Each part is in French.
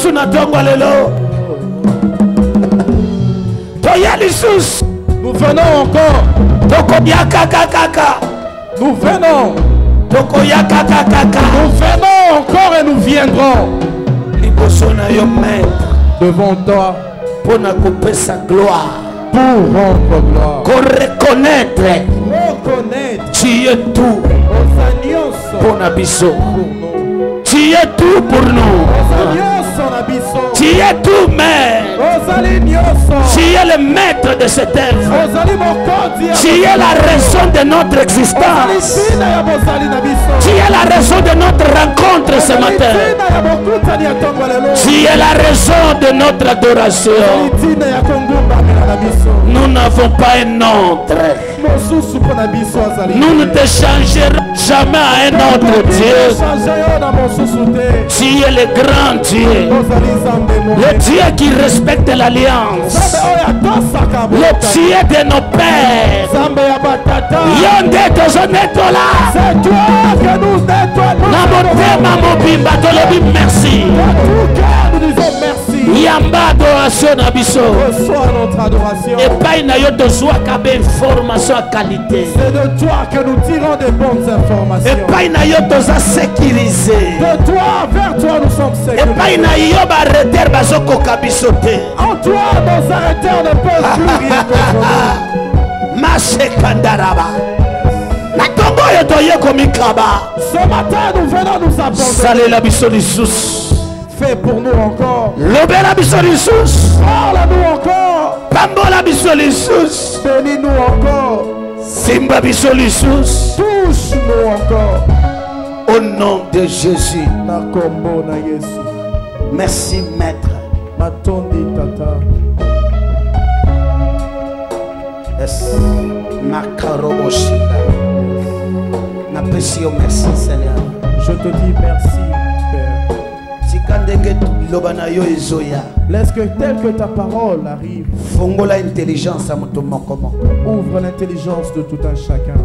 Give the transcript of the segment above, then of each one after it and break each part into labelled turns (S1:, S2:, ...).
S1: lisusu na tongo lelo. Toya lisusu.
S2: Nous venons encore.
S1: Tokoya kaka.
S2: Nous venons.
S1: Tokoya kaka.
S2: Nous venons encore et nous viendrons.
S1: Liboso na yo maître.
S2: Devant toi.
S1: Pour na couper sa gloire.
S2: Pour rendre gloire.
S1: Pour reconnaître. Tu es tout. Pour Nabiso. Tu es tout pour nous. Tu es tout, Mère. Tu es le maître de cette œuvre. Tu es la raison de notre existence. Tu es la raison de notre rencontre ce matin. Tu es la raison de notre adoration. Nous n'avons pas un autre. Nous ne te changerons jamais à un autre Dieu. Tu es le grand Dieu. Le Dieu qui respecte l'alliance. Le Dieu de nos pères. Yonde tozoneto là. C'est toi que nous étoilons. Namotema mobimba tolobi merci. Nous disons merci. Yamba adoration na biso. Reçois notre adoration. Et pas na yo tozwa kabe information à qualité. C'est de toi que nous tirons des bonnes informations. Et pas na yo toza sécurisé. De toi vers toi nous sommes sécurisés. Et pas na yo ba reter bazoko kabisote. En toi nos arrêteurs ne peuvent plus rien contrôler. Masekandaraba. Ce matin nous venons nous apporter. La fais pour nous encore. Parle-nous encore. Bénis-nous encore. Simba touche-nous encore. Au nom de Jésus. Merci maître. Merci Seigneur. Je te dis merci Père. Laisse que tel que ta parole arrive. Ouvre l'intelligence de tout un chacun.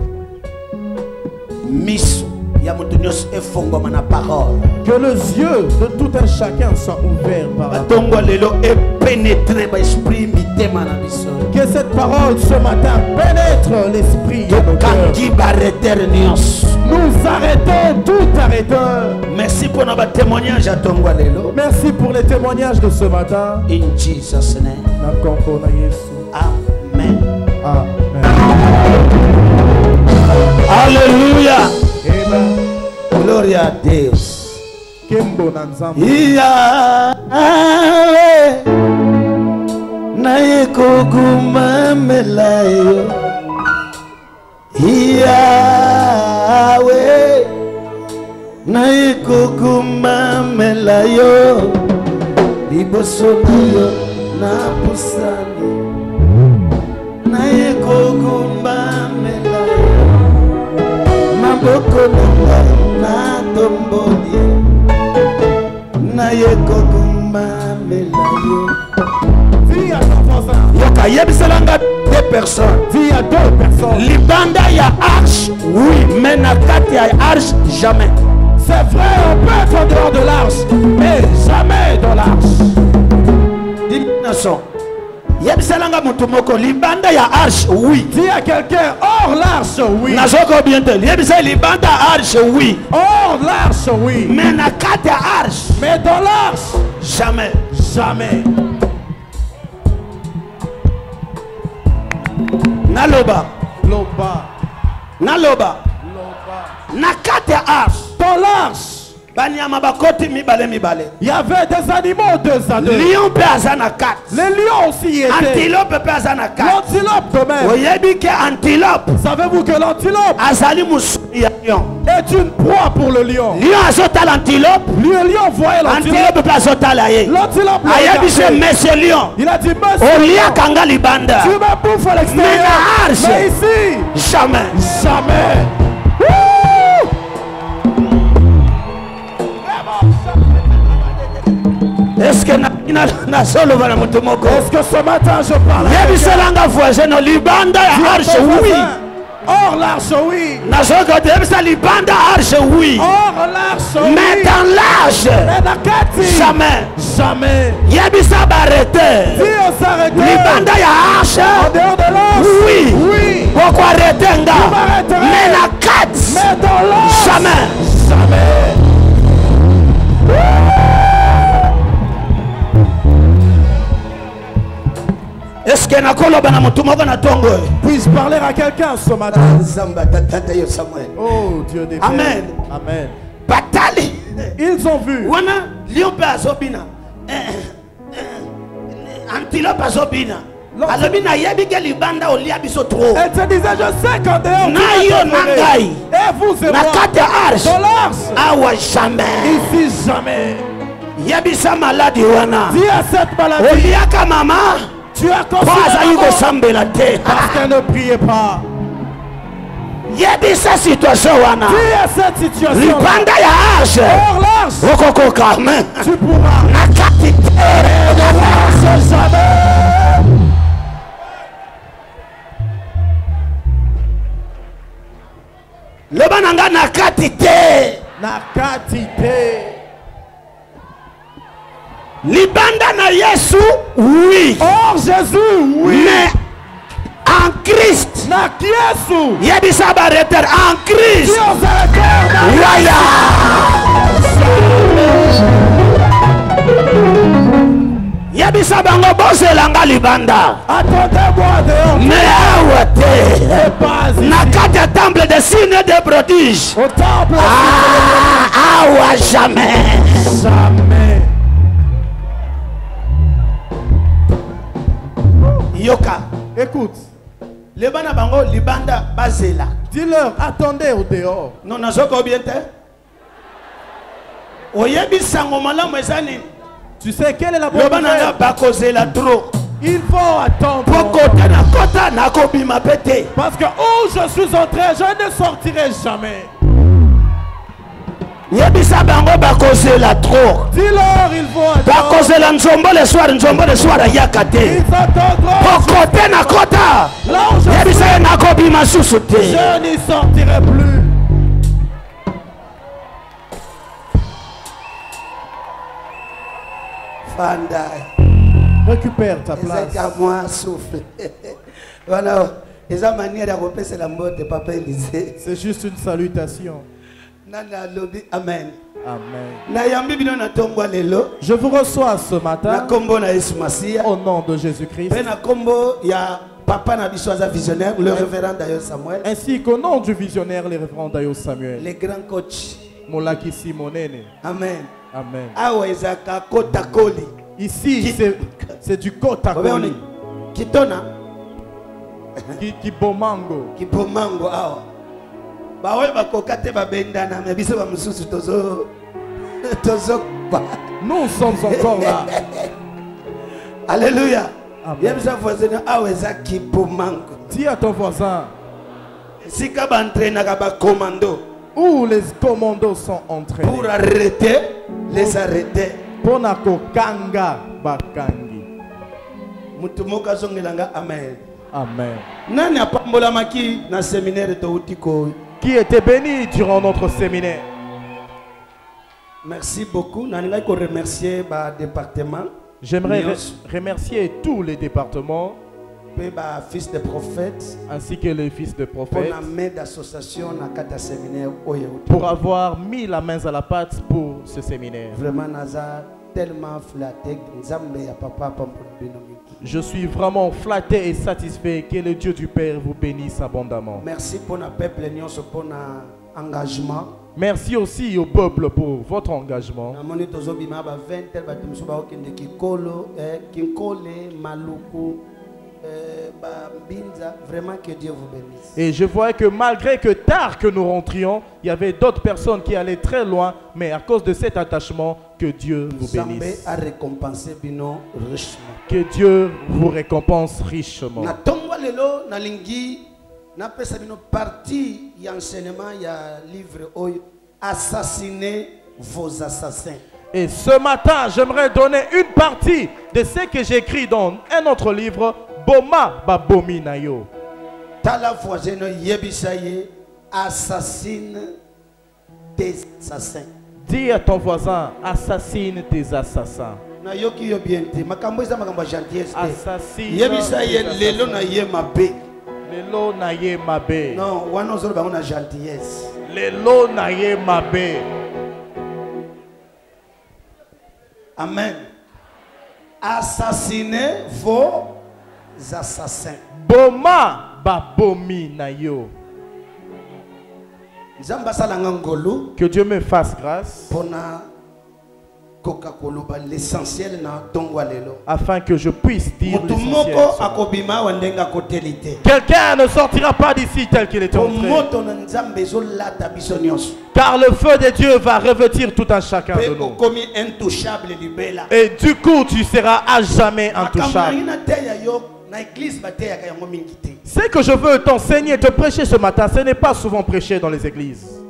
S1: Que les yeux de tout un chacun soient ouverts par la parole. Que cette parole ce matin pénètre l'esprit de nos cœurs. Nous arrêtons tout arrêteur. Merci pour notre témoignage à Tongwalelo. Merci pour les témoignages de ce matin. In Jesus' name. Amen. Amen. Alléluia. Amen. Gloria a Deus. Yahweh, naye kugumamelayo. Yahweh, naye kugumamelayo. Liboso nayo na pusani. Naye kugumamelayo. Maboko na tomboli. Naye kugumamelayo. Dis à ton voisin. Yoka yebiselanga deux personnes. Dis à deux personnes. Libanda ya arche, oui, mais nakati ya arche, jamais. C'est vrai, on peut être en dehors de l'arche, mais jamais dans l'arche. Dis-moi. Yebiselanga mutumoko libanda ya arche, oui. Dis à quelqu'un hors l'arche, oui. Nazoko bien te. Yebisel libanda arche, oui. Hors l'arche, oui. Mais nakati ya arche. Mais dans l'arche, jamais. Jamais. Naloba. Loba. Naloba. Loba. Nakate arche. Dans l'arche. Il y avait des animaux deux à deux. Lion péazanakat. Les lions aussi y étaient. Antilope péazanakat. L'antilope de même. Antilope. Savez-vous que l'antilope est une proie pour le lion. Lion azota l'antilope. Le lion voyait l'antilope. L'antilope monsieur lion. Il a dit monsieur. Tu me bouffes à l'extérieur. Mais ici. Jamais. Jamais. Est-ce que ce matin je parle? Oui.
S2: Or l'arche, oui.
S1: libanda arche, oui.
S2: Or l'arche, oui.
S1: Mais dans l'arche, jamais.
S2: Jamais.
S1: Yebisa barrete.
S2: Dieu s'arrête.
S1: Libanda ya arche.
S2: En dehors de l'arche.
S1: Oui.
S2: Oui.
S1: Pourquoi arrêter nga? Mais la 4.
S2: Mais dans l'arche.
S1: Jamais.
S2: Jamais.
S1: Est-ce que nakoloba na mutu moko na tongo?
S2: Puis-je parler à quelqu'un ce matin? Oh Dieu des pères.
S1: Amen.
S2: Amen.
S1: Batali.
S2: Ils ont vu.
S1: Wana lion pe azobina. Antilope azobina. Alobina yebi ke libanda olia biso trop.
S2: Elle te disait, je sais qu'en dehors
S1: Na yo nangai.
S2: et vous et
S1: Na
S2: moi.
S1: kate arche.
S2: Dans l'arche.
S1: Awa jamais.
S2: Ici jamais.
S1: Yebisa maladi wana.
S2: Dis à cette maladie.
S1: Oliaka mama.
S2: Tu as
S1: Po
S2: confié
S1: azayi kosambela te.
S2: parce qu'elle ne priait pas.
S1: Yebisa situation wana.
S2: Dis à cette situation.
S1: Libanda ya arche.
S2: Hors l'arche.
S1: Okokoka amen.
S2: Tu pourras.
S1: Na kati te.
S2: Dans l'arche jamais.
S1: Loba nanga na kati te.
S2: Nakatite.
S1: Libanda na Yesu, oui.
S2: Or Jésus, oui.
S1: Mais en Christ.
S2: Na Yesu.
S1: Yebisa bareter en Christ.
S2: Dieu s'arrête.
S1: Waya. Yebisa bango boselanga libanda.
S2: Attendez-moi dehors.
S1: Mais awate.
S2: C'est pas ici.
S1: Na kati temple de signes et de prodiges.
S2: Au temple.
S1: Awa jamais.
S2: Jamais.
S1: Yoka.
S2: Écoute.
S1: Lebana bango libanda bazela.
S2: Dis-leur, attendez au dehors.
S1: Non, nazoko bien te. Oyebisa ngomala mwezani.
S2: Tu sais quelle est la bonne
S1: Lebana
S2: nouvelle?
S1: na bakozela trop.
S2: Il faut attendre.
S1: Pokota na kota na kobima pete.
S2: Parce que où je suis entré, je ne sortirai jamais.
S1: Yebisa bango bakozela trop.
S2: Dis-leur, il faut attendre.
S1: Bakozela nzombo le soir yakate.
S2: Ils attendront.
S1: Pokote na kota.
S2: Là où je
S1: Yebisa na kobima susu te.
S2: je n'y sortirai plus.
S1: Fanda.
S2: Récupère ta place.
S1: C'est moi souffle. Voilà. Eza manière de repasser la mort de papa Élisée.
S2: C'est juste une salutation.
S1: Nana lobi amen.
S2: Amen.
S1: Na yambi bino na tongwa lelo.
S2: Je vous reçois ce
S1: Na
S2: matin
S1: kombo na Yesu Masia.
S2: au nom de Jésus-Christ,
S1: Pe na kombo ya papa na biso aza visionnaire, le révérend d'ailleurs Samuel.
S2: ainsi qu'au nom du visionnaire, les révérends Dayo Samuel,
S1: Le grand coach.
S2: Molaki Simonene.
S1: Amen.
S2: Amen.
S1: Awa ezaka kota koli.
S2: Ici, c'est du Kota
S1: Obe
S2: Koli,
S1: oni kitona
S2: qui bomango.
S1: kipomango awa. Bawe bakoka te babendana me biso ba mususu tozo ba.
S2: Nous sommes encore là.
S1: Alléluia.
S2: Amen.
S1: Yebisa voisin awa eza kipomango.
S2: Dis à ton voisin
S1: Sika ba entraînaka ba commando
S2: où les commandos sont entrés.
S1: pour arrêter les arrêter.
S2: Ponako Kanga Bakangi.
S1: Mutu moko azongelanga amen.
S2: Amen.
S1: Nani apambolamaki na séminaire touti ko.
S2: Qui était béni durant notre séminaire.
S1: Merci beaucoup. Nani ngai ko remercier ba département.
S2: J'aimerais
S1: Nyos.
S2: remercier tous les départements
S1: Pe ba fils de prophète.
S2: ainsi que les fils de
S1: Pour
S2: prophètes
S1: la main d'association na kata séminaire oyo.
S2: pour avoir mis la main à la pâte pour ce séminaire.
S1: Vraiment naza tellement flatté nzambe ya papa pampo bino miki.
S2: Je suis vraiment flatté et satisfait que le Dieu du Père vous bénisse abondamment.
S1: Merci pour na peuple nyonso pour na engagement.
S2: Merci aussi au peuple pour votre engagement.
S1: Namoni tozobima ba 20 tel bato musu ba okende kikolo kinkole maluku ba mbinza. Vraiment que Dieu vous bénisse.
S2: Et je voyais que malgré que tard que nous rentrions, il y avait d'autres personnes qui allaient très loin, mais à cause de cet attachement, que Dieu vous
S1: Nzambe
S2: bénisse.
S1: a récompensé bino richement.
S2: Que Dieu vous récompense richement.
S1: Na tongwa lelo na lingi na pesa bino partie ya enseignement ya livre oyo assassiner vos assassins.
S2: Et ce matin, j'aimerais donner une partie de ce que j'écris dans un autre livre, Boma Babomi Nayo.
S3: Tala voisin yebisaye assassine tes assassins.
S2: Dis à ton voisin, assassine tes assassins.
S3: Na yoki yo bien te makambo eza makambo gentillesse.
S2: Assassine.
S3: Yebisaye lelo na ye mabe.
S2: Lelo na ye mabe.
S3: Non, wana ozolo bango na gentillesse.
S2: Lelo na ye mabe.
S3: Amen. Assassinez vos assassins.
S2: Boma babomi na yo.
S3: Que
S2: Dieu me fasse grâce
S3: l'essentiel
S2: afin que je puisse dire l'essentiel.
S3: l'essentiel.
S2: Quelqu'un ne sortira pas d'ici tel qu'il est entré. Car le feu de Dieu va revêtir tout un chacun de nous. Et du coup, tu seras à jamais intouchable. Ce que je veux t'enseigner, te prêcher ce matin, ce n'est pas souvent prêché dans les églises.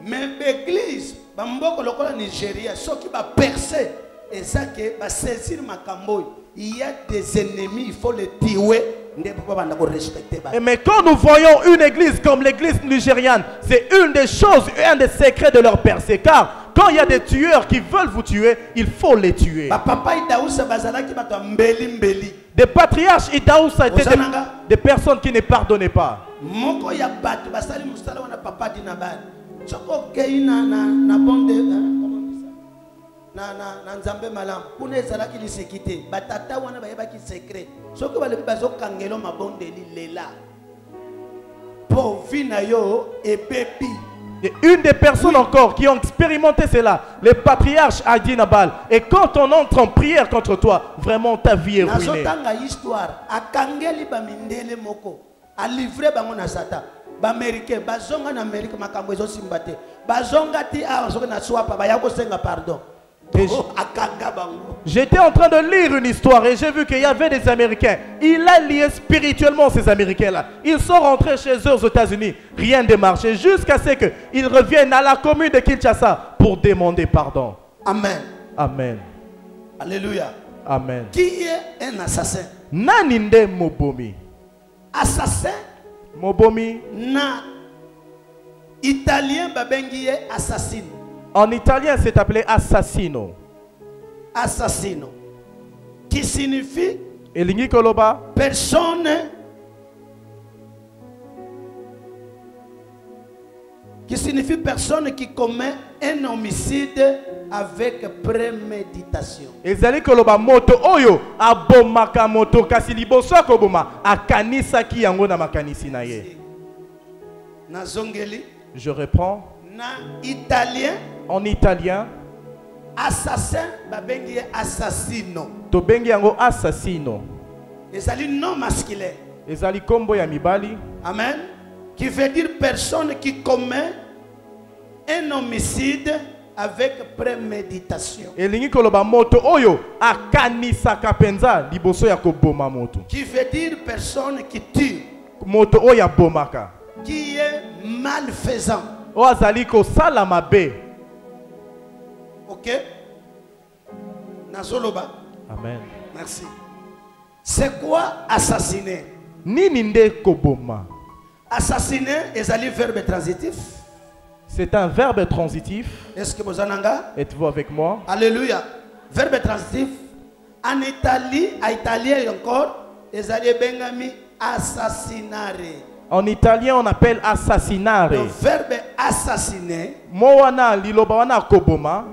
S3: Mais l'église, il y a des ennemis, il faut les tuer.
S2: Mais quand nous voyons une église comme l'église nigériane, c'est une des choses, un des secrets de leur percée. Car quand il y a des tueurs qui veulent vous tuer, il faut les tuer. Des patriarches Idaoussa étaient des personnes qui ne pardonnaient pas. Et une des personnes encore qui ont expérimenté cela, les patriarches Adi Nabal. Et quand on entre en prière contre toi, vraiment ta vie est ruinée. J'étais en train de lire une histoire et j'ai vu qu'il y avait des Américains. Il a lié spirituellement ces Américains-là. Ils sont rentrés chez eux aux États-Unis. Rien ne marchait jusqu'à ce qu'ils reviennent à la commune de Kinshasa pour demander pardon.
S3: Amen.
S2: Amen.
S3: Alléluia.
S2: Amen.
S3: Qui est un assassin?
S2: Naninde Mobomi.
S3: Assassin?
S2: Mobomi.
S3: Na italien babengi assassine.
S2: En italien, c'est appelé assassino.
S3: Assassino. Qui signifie personne qui commet un homicide avec préméditation.
S2: Ezali koloba moto oyo abomaka moto kasi liboso akoboma akanisa ki yango na makanisi na ye.
S3: Nazongeli.
S2: Je reprends.
S3: Na italien.
S2: En italien,
S3: assassin babengi assassino.
S2: To bengi yango assassino.
S3: Ezali non masculin.
S2: Ezali kombo ya mibali.
S3: Amen. Qui veut dire personne qui commet un homicide avec préméditation.
S2: Elingi koloba moto oyo akanisa kapenza liboso ya koboma moto.
S3: Qui veut dire personne qui tue.
S2: Moto oyo bomaka.
S3: Qui est malfaisant.
S2: O azali ko sala mabe.
S3: Ok? Nazoloba.
S2: Amen.
S3: Merci. C'est quoi assassiner?
S2: Nini nde koboma.
S3: Assassiner ezali verbe transitif.
S2: C'est un verbe transitif.
S3: Est-ce que vous en avez?
S2: Êtes-vous avec moi?
S3: Alléluia. Verbe transitif. En Italie, à italien encore, ezali bengami assassinare.
S2: En italien, on appelle assassinare.
S3: Le verbe assassiner.
S2: Moana liloba wana koboma.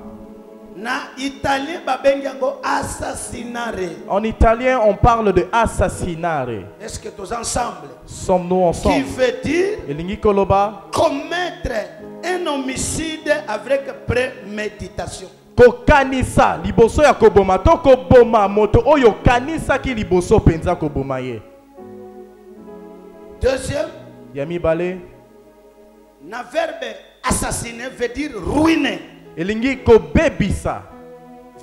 S3: Na italien babengango assassinare.
S2: En italien, on parle de assassinare.
S3: Est-ce que tous ensemble?
S2: Sommes-nous ensemble?
S3: Qui veut dire
S2: Elingi koloba
S3: commettre un homicide avec préméditation.
S2: Kokanisa liboso ya koboma to koboma moto oyo kanisa ki liboso penza koboma ye.
S3: Deuxième,
S2: Yami Balé.
S3: Le verbe assassiner veut dire ruiner.
S2: Elingi ko bebisa.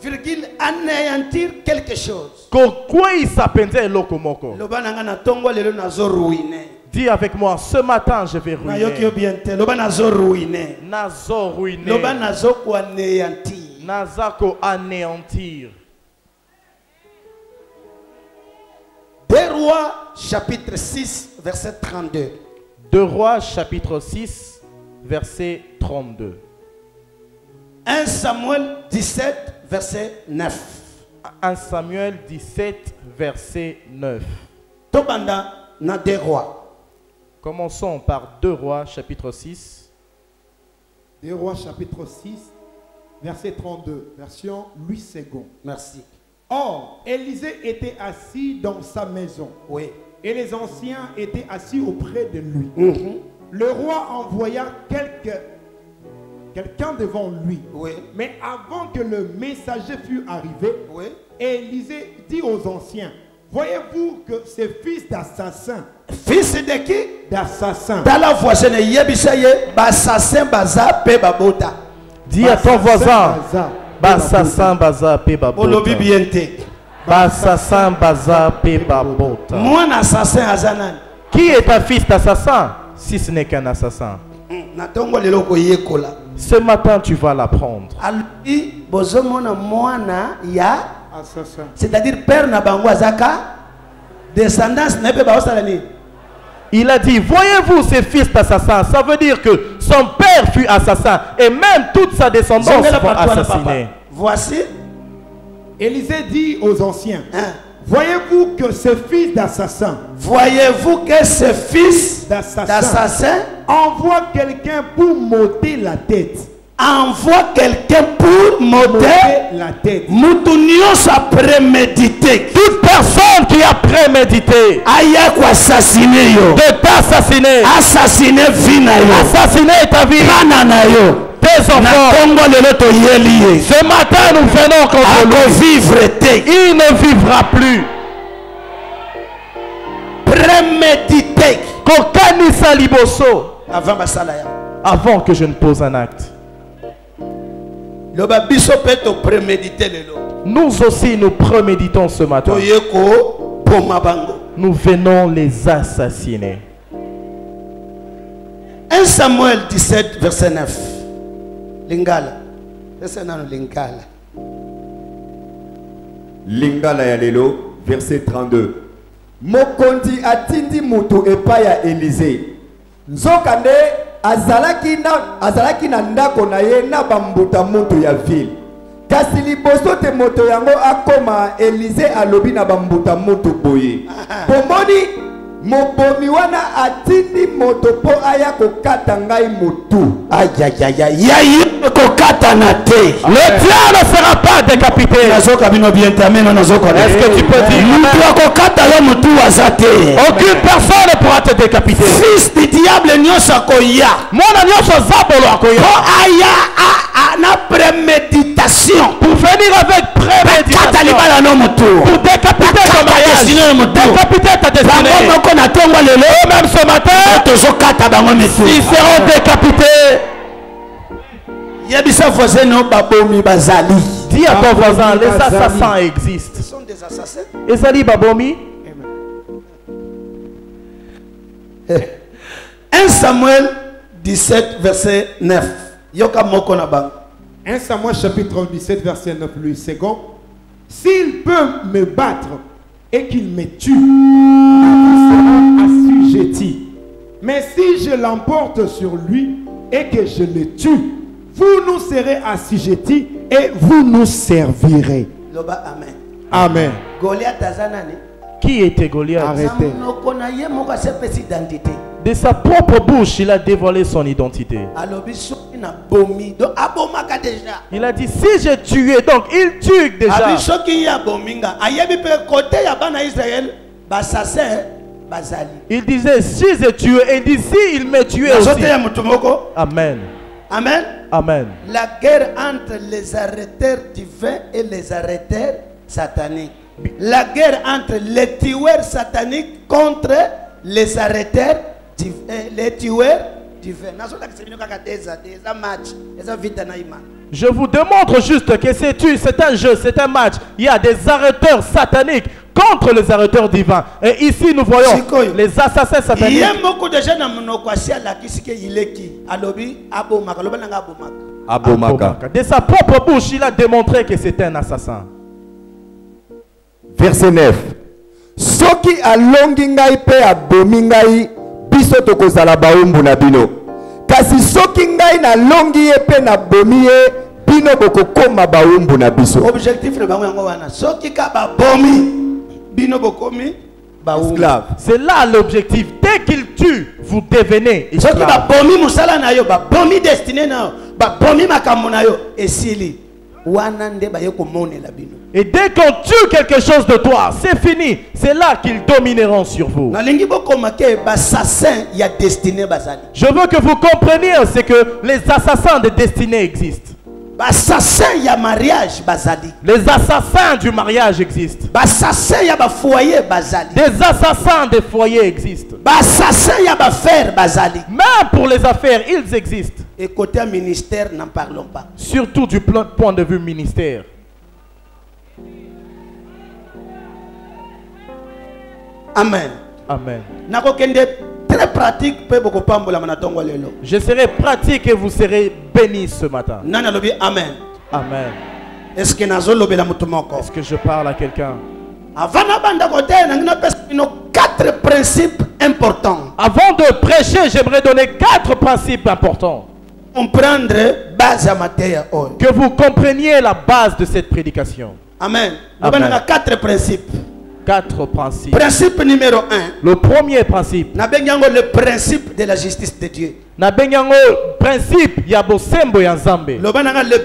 S3: Virgule anéantir quelque chose.
S2: Ko kwisa penza eloko moko.
S3: Lobananga na tongo lelo nazo ruiner.
S2: Dis avec moi, ce matin je vais ruiner.
S3: Nayoki bien te. Loba nazo ruiner.
S2: Nazo ruiner.
S3: Loba nazo ko anéantir.
S2: Nazako anéantir.
S3: 2 Rois chapitre 6 verset 32.
S2: 2 Rois chapitre 6 verset 32.
S3: 1 Samuel 17 verset 9.
S2: 1 Samuel 17 verset 9.
S3: Tobanda na 2 Rois.
S2: Commençons par 2 Rois chapitre 6.
S4: 2 Rois chapitre 6 verset 32. Version Louis II.
S3: Merci.
S4: Or, Élisée était assis dans sa maison.
S3: Oui.
S4: Et les anciens étaient assis auprès de lui.
S3: Mhm.
S4: Le roi envoya quelqu'un devant lui.
S3: Oui.
S4: Mais avant que le messager fût arrivé,
S3: Oui.
S4: Élisée dit aux anciens, voyez-vous que ces fils d'assassins,
S3: Fils de qui?
S4: d'assassin,
S3: Dans la voisine, yebisaye, basassin baza pe babota.
S2: Dis à ton voisin, Bassassin baza pe
S3: Olobi
S2: babota.
S3: biente.
S2: Bassassin baza pe babota.
S3: Moi un assassin azanan.
S2: Qui est un fils d'assassin si ce n'est qu'un assassin?
S3: Natongo lelo ko yekola.
S2: Ce matin, tu vas l'apprendre.
S3: Albi bozomona mwana ya,
S4: assassin.
S3: c'est-à-dire père na bango azaka, descendance na pe ba osalani.
S2: Il a dit, voyez-vous ces fils d'assassins? Ça veut dire que son père fut assassin et même toute sa descendance
S3: Zongela
S2: fut
S3: par toi,
S2: assassinée.
S3: papa. Voici.
S4: Élisée dit aux anciens,
S3: Hein.
S4: voyez-vous que ce fils d'assassin
S3: Voyez-vous que ce fils d'assassin
S4: envoie quelqu'un pour m'ôter la tête.
S3: envoie quelqu'un pour m'ôter
S4: La tête.
S3: Moutounion sa prémédité.
S2: Toute personne qui a prémédité
S3: Aya ko assassiner yo.
S2: de t'assassiner,
S3: Assassiner vina yo.
S2: assassiner ta vie,
S3: Bana na yo.
S2: tes
S3: Na
S2: enfants.
S3: Congo lelo to yeli.
S2: Ce matin, nous venons contre lui.
S3: Ako vivre te.
S2: Il ne vivra plus.
S3: Prémédité.
S2: Kokanisa liboso
S3: Avant basala ya.
S2: avant que je ne pose un acte.
S3: Loba biso peto prémédité lelo.
S2: Nous aussi, nous préméditons ce matin.
S3: To yeko poma bango.
S2: Nous venons les assassiner.
S3: 1 Samuel 17 verset 9. Lingala. Ese nano lingala.
S5: Lingala ya lelo, verset 32. Mokonzi atindi mutu epai ya Élisée. Nzokande azalaki na ndako na ye na bambuta mutu ya ville. Kasi liboso te moto yango akoma, Élisée alobi na bambuta mutu boye. Pomoni mobomi wana atindi moto po aya kokata ngai mutu.
S3: Ayayaya. Yayi kokata na te.
S2: Le diable ne sera pas décapité.
S3: Nazoka bino bien tamé na nazoko.
S2: Est-ce que tu peux dire
S3: Mutu akokata yo mutu azate.
S2: aucune personne ne pourra te décapiter?
S3: Fils du diable nyonso akoya.
S2: Mwana nyonso zabolo akoya.
S3: Po aya na préméditation.
S2: Pour venir avec
S3: Kata
S2: préméditation.
S3: libala no mutu.
S2: Pour décapiter ton
S3: Destinée
S2: mariage.
S3: mutu.
S2: Décapiter ta
S3: Bango
S2: destinée.
S3: moko na tongo lelo.
S2: Même ce matin,
S3: Tozokata bango mutu.
S2: ils seront décapités.
S3: Yebisa voisin no babomi bazali.
S2: Dis à ton voisin, les assassins existent.
S3: Ce sont des assassins.
S2: Ezali babomi.
S3: 1 Samuel 17 verset 9. Yoka moko na bango.
S4: 1 Samuel chapitre 17 verset 9, Louis II. S'il peut me battre et qu'il me tue, il sera assujetti. Mais si je l'emporte sur lui et que je le tue, vous nous serez assujettis et vous nous servirez.
S3: Loba amen.
S4: Amen.
S3: Goliath azanani.
S2: Qui était Goliath?
S4: Arrêtez.
S3: Namunoko na ye moko asepesi identité.
S2: De sa propre bouche, il a dévoilé son identité.
S3: Alobi soki na bomi. Donc abomaka déjà.
S2: Il a dit, si j'ai tué, donc il tue déjà.
S3: Abi soki ya bominga. Ayebi pe côté ya bana Israël basassin bazali.
S2: Il disait, si j'ai tué, et il dit, si il m'a tué aussi.
S3: Nazote ya mutu moko.
S2: Amen.
S3: Amen.
S2: Amen.
S3: La guerre entre les arrêteurs divins et les arrêteurs sataniques. La guerre entre les tueurs sataniques contre les arrêteurs divins. Les tueurs divins.
S2: Je vous démontre juste que c'est un jeu, c'est un match. Il y a des arrêteurs sataniques contre les arrêteurs divins. Et ici, nous voyons
S3: Sikoyo.
S2: les assassins sataniques.
S3: Il y a beaucoup de gens qui ont dit Alobi abomaka. Alobi nanga abomaka.
S5: Abomaka.
S2: De sa propre bouche, il a démontré que c'était un assassin.
S5: Verset 9. soki alongi ngai pe abomi ngai biso tokozala bawumbu na bino kasi soki ngai nalongi ye pe nabomi ye bino bokokoma bawumbu na biso.
S3: Objectif na bango yango wana soki ka babomi bino bokomi
S5: esclave.
S2: C'est là l'objectif. Dès qu'il tue, vous devenez
S3: soki
S2: esclave.
S3: babomi musala na yo babomi destiné na yo babomi makambo na yo esili wana nde baye komonela bino.
S2: Et dès qu'on tue quelque chose de toi, c'est fini. C'est là qu'ils domineront sur vous.
S3: nalingi bokoma ke bassassin ya destiné bazali.
S2: Je veux que vous compreniez c'est que les assassins de destinée existent.
S3: Bassassin ya mariage bazali.
S2: Les assassins du mariage existent.
S3: Bassassin ya ba foyer bazali.
S2: Des assassins des foyers existent.
S3: Bassassin ya ba faire bazali.
S2: Même pour les affaires, ils existent.
S3: Et côté ministère, n'en parlons pas.
S2: Surtout du point de vue ministère.
S3: Amen.
S2: Amen.
S3: Nakokende très pratique pe boko pambola manatongo lelo.
S2: Je serai pratique et vous serez bénis ce matin.
S3: Nana lobi amen.
S2: Amen.
S3: Est-ce que nazo lobela mutu moko?
S2: Est-ce que je parle à quelqu'un?
S3: Avant na banda côté na pesa nos 4 principes importants.
S2: Avant de prêcher, j'aimerais donner 4 principes importants.
S3: Comprendre base à matière.
S2: Que vous compreniez la base de cette prédication.
S3: Amen.
S2: Amen.
S3: On a 4 principes.
S2: 4 principes.
S3: Principe numéro 1.
S2: Le premier principe.
S3: Le principe de la justice de Dieu.
S2: Le principe
S3: Le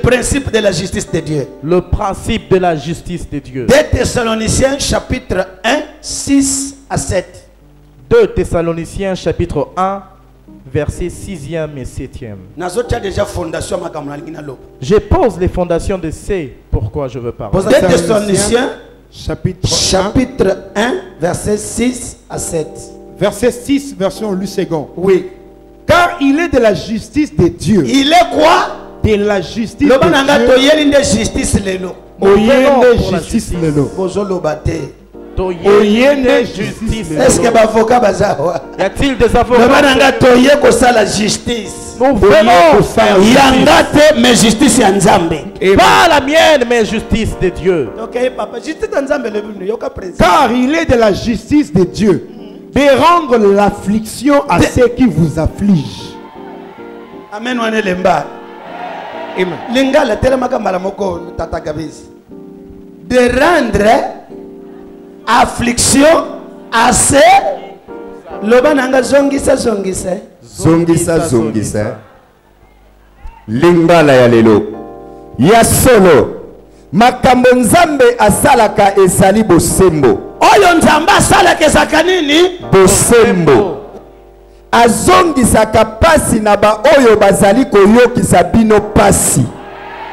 S3: principe de la justice de Dieu.
S2: Le principe de la justice de Dieu.
S3: 2 Thessaloniciens chapitre 1, 6 à 7.
S2: 2 Thessaloniciens chapitre 1, verset 6e et 7e.
S3: Déjà fondation.
S2: Je pose les fondations de ce pourquoi je veux parler.
S3: 2 Thessaloniciens
S4: chapitre
S3: 1, verset 6 à 7.
S4: Verset 6, version Lu Second.
S3: Oui.
S4: Car il est de la justice de Dieu.
S3: Il est quoi?
S4: De la justice
S3: de
S4: Dieu.
S3: Justice lelo.
S4: Justice lelo.
S3: Est-ce que l'avocat bazawa?
S2: Y a-t-il des avocats?
S3: Toye ko la justice.
S2: Nous venons
S3: Yangate mais justice ya Nzambe.
S2: Pas la mienne mais justice de Dieu.
S3: OK papa, justice ya Nzambe le but yoka président.
S4: Car il est de la justice de Dieu de rendre l'affliction à ceux qui vous affligent.
S3: Amen wane lemba.
S4: Amen.
S3: Lingala telemaka malamoko tata Gabiz. De rendre affliction à ceux lobananga zongisa.
S5: Lingala ya lelo ya solo makambo nzambe asalaka ezali bosembo.
S3: Oyo nzambe asalaka ezaka nini?
S5: Bosembo. Azongisaka pasi na ba oyo bazali koyokisa bino pasi.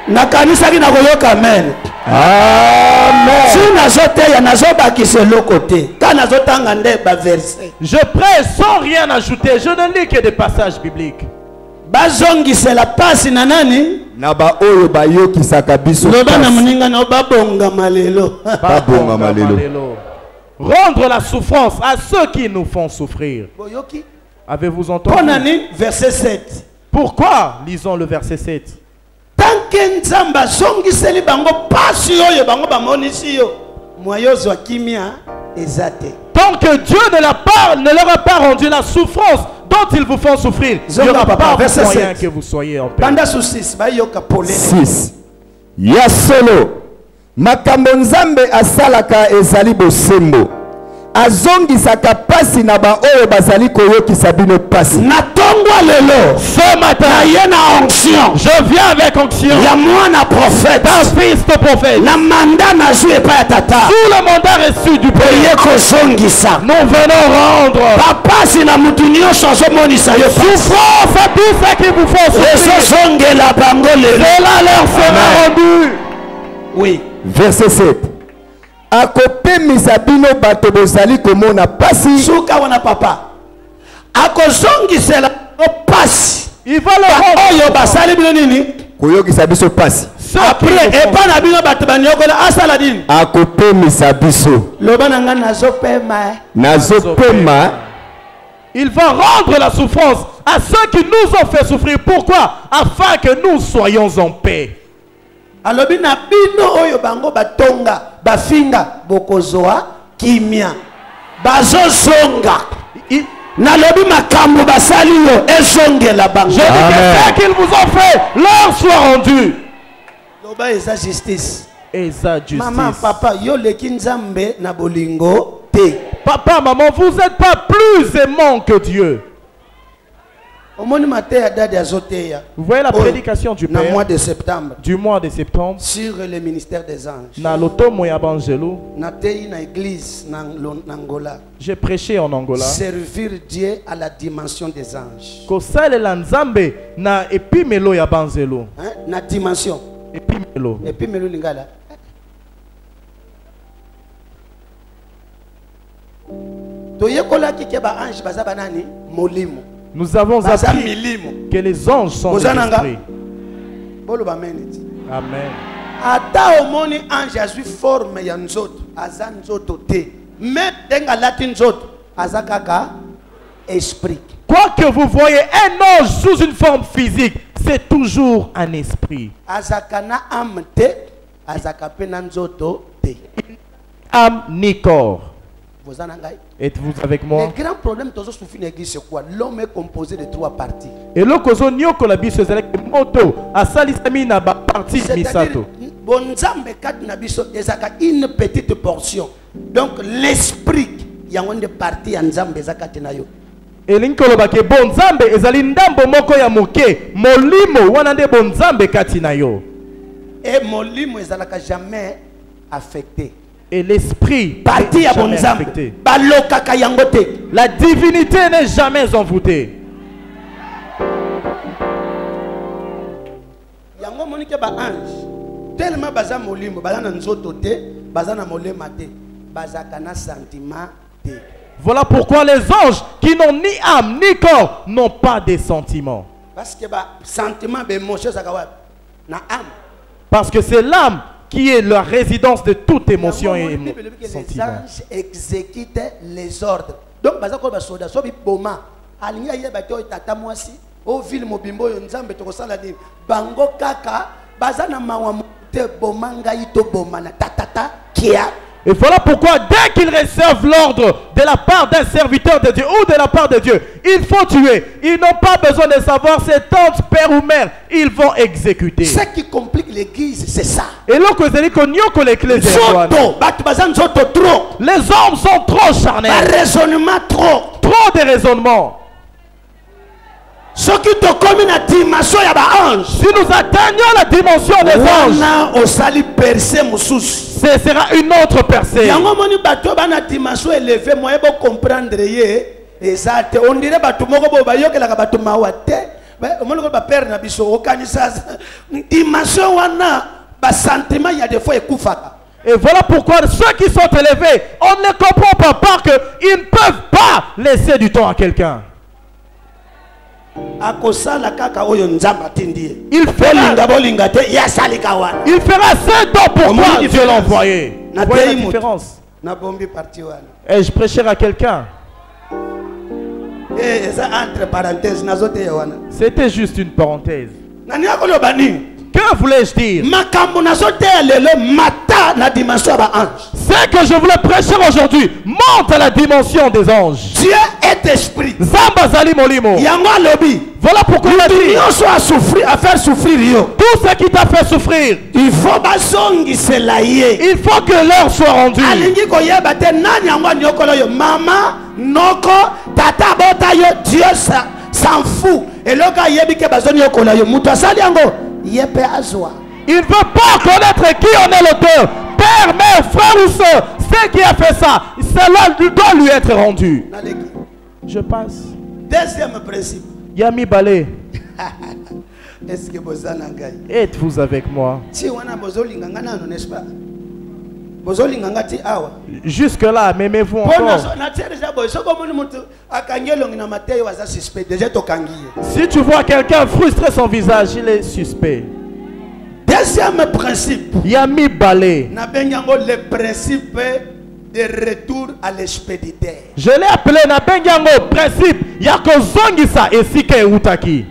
S3: Na kanisa kina koyoka amen.
S5: Amen.
S3: Si nazote ya nazobakise lokote. Ka nazotanga nde ba verset.
S2: Je prêche sans rien ajouter. Je ne lis que des passages bibliques.
S3: Bazongise la pasi na nani?
S5: Na ba oyo bayokisaka biso pasi.
S3: Lobana muninga na babonga malelo.
S5: Babonga malelo.
S2: Rendre la souffrance à ceux qui nous font souffrir.
S3: Boyoki.
S2: Avez-vous entendu?
S3: Bonani, verset 7.
S2: Pourquoi? Lisons le verset 7.
S3: Tant que nzamba zongiseli bango pasi oyo bango bamonisi yo. Moyozo kimia ezate.
S2: Tant que Dieu ne leur a pas rendu la souffrance dont ils vous font souffrir, il n'y aura pas moyen que vous soyez en paix.
S5: 6. Ya solo makambo nzambe asalaka ezali bosembo. Azongisaka pasi na ba oyo bazali koyokisa bino pasi.
S3: Natongwa lelo
S2: ce matin
S3: yena onction.
S2: Je viens avec onction.
S3: Ya mwana prophète.
S2: Un fils de prophète.
S3: Na mandat na joué pas tata.
S2: Sous le mandat reçu du Père. Nous venons rendre.
S3: Papa si na mutunio change monisa yo.
S2: Souffrance à tous ceux qui vous font souffrir.
S3: Cela
S2: leur sera rendu.
S3: Oui.
S5: Verset 7. Akopemisa bino bato bozali komona pasi.
S3: Suka wana papa. Akozongisela pasi.
S2: Il va le rendre.
S3: Oyo basali bino nini?
S5: Koyokisa biso pasi.
S3: Après epa na bino bato banyokola asala dini?
S5: Akopemisa biso.
S3: Lobana nga
S5: nazopema.
S2: Il va rendre la souffrance à ceux qui nous ont fait souffrir. Pourquoi? Afin que nous soyons en paix.
S3: Alobi na bino oyo bango batonga bafinga bokozoa kimia bazozonga nalobi makambo basali yo ezongela bango.
S2: Je dis que ce qu'ils vous ont fait leur soit rendu.
S3: Loba eza justice.
S2: Eza justice.
S3: Maman, papa, yo leki nzambe na bolingo te.
S2: Papa, maman, vous n'êtes pas plus aimant que Dieu.
S3: Vous
S2: voyez la prédication du Père
S3: mois de septembre.
S2: Du mois de septembre
S3: sur le ministère des anges.
S2: Na lotomo ya banjelo.
S3: Na tei na église na Angola.
S2: J'ai prêché en Angola.
S3: Servir Dieu à la dimension des anges.
S2: Ko salela nzambe na epimelo ya banjelo.
S3: Na dimension.
S2: Epimelo.
S3: Epimelo lingala. Toyekola ki ke ba ange baza banani molimo.
S2: Nous avons appris que les anges sont des esprits. Amen.
S3: Ata omoni ange azwi forme ya nzoto, aza nzoto te. Mais denga lati nzoto, aza kaka esprit.
S2: Quoi que vous voyez un ange sous une forme physique, c'est toujours un esprit.
S3: Azakana âme te, azaka pena nzoto te.
S2: Âme ni corps.
S3: Vous en avez?
S2: Êtes-vous avec moi?
S3: Le grand problème de l'église, c'est quoi? L'homme est composé de 3 parties.
S2: Et le kozo nyoko la biso ezalaki moto asalisami na ba partie misato.
S3: Bonzambe kat na biso ezaka une petite portion. Donc l'esprit yango de partie ya nzambe ezaka na yo.
S2: Elinkolo ba ke bonzambe ezali ndambo moko ya moke, molimo wana nde bonzambe kati na yo.
S3: Et molimo ezalaka jamais affecté.
S2: Et l'esprit
S3: partie à bon affecté. La
S2: divinité n'est jamais envoûtée.
S3: Yango monike ba ange tellement baza molimo baza na nzoto te baza na molema te baza kana sentiment te.
S2: Voilà pourquoi les anges qui n'ont ni âme ni corps n'ont pas de sentiments.
S3: Parce que ba sentiment be émotion zakawa na âme.
S2: Parce que c'est l'âme qui est la résidence de toute émotion et sentiment.
S3: Les anges exécutent les ordres. Donc, baza ko ba soda so bi boma alinga ye ba to tata mwasi o ville mobimbo yo nzambe to kosala ni bango kaka baza na mawa te bomanga ito bomana tatata kia.
S2: Et voilà pourquoi dès qu'ils reçoivent l'ordre de la part d'un serviteur de Dieu ou de la part de Dieu, il faut tuer. Ils n'ont pas besoin de savoir c'est tante, père ou mère. Ils vont exécuter.
S3: Ce qui complique l'église, c'est ça.
S2: Et là, les hommes sont trop charnels.
S3: Raisonnement trop.
S2: Trop de raisonnement.
S3: Ce qui te comme une dimension ya ba ange.
S2: Si nous atteignons la dimension des anges,
S3: au sali percée musus.
S2: Ce sera une autre percée.
S3: Yango moni bato ba na dimension élevée moyen bo comprendre ye exact. On dirait bato moko bo ba yokela ka bato mawate. Ba moni ko ba père na biso okanisa dimension wana ba sentiment ya des fois ekufaka.
S2: Et voilà pourquoi ceux qui sont élevés, on ne les comprend pas parce qu'ils ne peuvent pas laisser du temps à quelqu'un.
S3: Il fera
S2: ce dont pour moi Dieu l'a envoyé. Voyez la différence. Et je prêcherai à quelqu'un. C'était juste une parenthèse. Que voulais-je dire? Ce que je voulais prêcher aujourd'hui monte à la dimension des anges.
S3: Dieu est esprit.
S2: Zambazali molimo. Voilà pourquoi il a dit
S3: à faire souffrir.
S2: Tout ce qui t'a fait souffrir,
S3: il faut
S2: que l'heure soit rendue.
S3: Maman, noko, tata botayo, Dieu s'en fout. Et le gars yebike bazoni yokolayo, mutasali yango.
S2: Il ne veut pas connaître qui en est l'auteur. Père, mère, frère ou soeur, c'est qui a fait ça. Cela doit lui être rendu. Je passe.
S3: Deuxième principe.
S2: Yami Balé.
S3: Est-ce que vous
S2: êtes-vous avec moi? Jusque-là, m'aimez-vous encore? Si tu vois quelqu'un frustrer son visage, il est suspect.
S3: Deuxième principe.
S2: Yami Balé.
S3: Le principe de retour à l'expéditeur.
S2: Je l'ai appelé Nabengango principe. Yako zongisa esike utaki.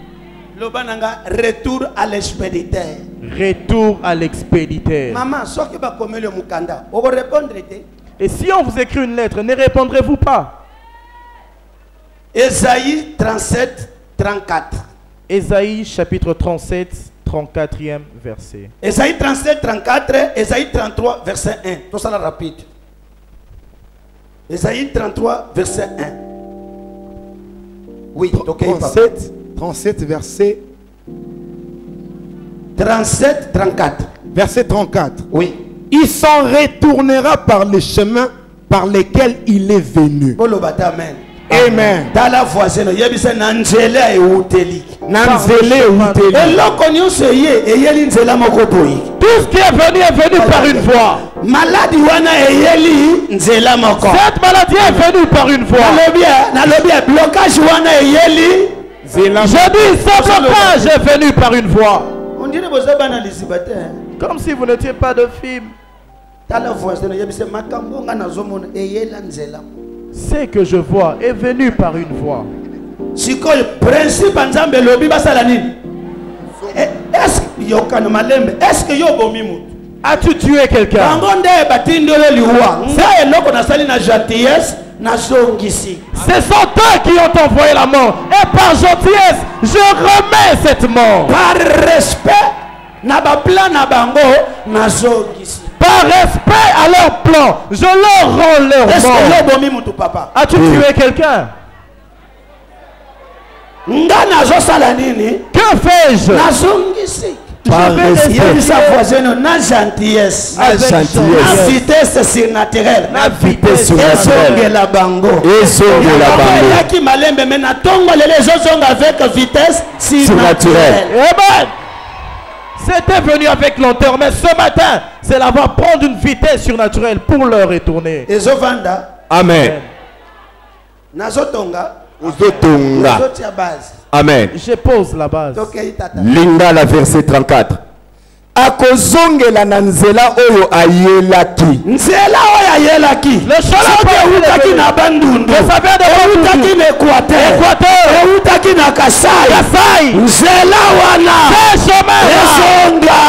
S3: Retour à l'expéditeur.
S2: Retour à l'expéditeur.
S3: Maman, ce qui va comme le mukanda, on va répondre.
S2: Et si on vous écrit une lettre, ne répondrez-vous pas?
S3: Ésaïe 37, 34.
S2: Ésaïe chapitre 37, 34e verset.
S3: Ésaïe 37, 34, Ésaïe 33, verset 1. Tout ça là rapide. Ésaïe 33, verset 1. Oui, ok.
S4: 37, verset
S3: 37, 34.
S4: Verset 34.
S3: Oui.
S4: Il s'en retournera par les chemins par lesquels il est venu.
S3: Amen.
S4: Amen.
S3: Dans la voisine, il y a des Nangela et Outeli.
S4: Nanzele Outeli.
S3: Et là, quand on se y est, il y a l'Inzela Mokopoï.
S2: Tout ce qui est venu par une voie.
S3: Maladie wana eyeli nzela moko.
S2: Cette maladie est venue par une voie.
S3: Nalobia blocage wana eyeli
S2: nzela. Je dis ce blocage est venu par une voie.
S3: On dirait que vous avez analysé.
S2: Comme si vous n'étiez pas de film. Ce que je vois est venu par une voie.
S3: Si le principe nzambe lobi basala nini? Est-ce que yo bomi?
S2: As-tu tué quelqu'un? Ce sont eux qui ont envoyé la mort. Et par gentillesse, je remets cette mort.
S3: Par respect,
S2: par respect à leur plan, je leur rends leur mort. As-tu tué quelqu'un? Que fais-je?
S3: Par respect, na gentillesse, vitesse surnaturelle, avec vitesse surnaturelle.
S2: Amen. C'était venu avec lenteur, mais ce matin, c'est l'avoir prendre une vitesse surnaturelle pour leur retourner.
S5: Amen. Amen.
S2: Je pose la base.
S5: Lingala verset 34. Akozongela na nzela oyo ayelaki.
S3: Nzela oyo ayelaki.
S2: Le chemin
S3: eutaki na bandundu. Eutaki na Équateur. Eutaki na Kasai. Nzela wana.
S2: Ce chemin
S3: ezonga.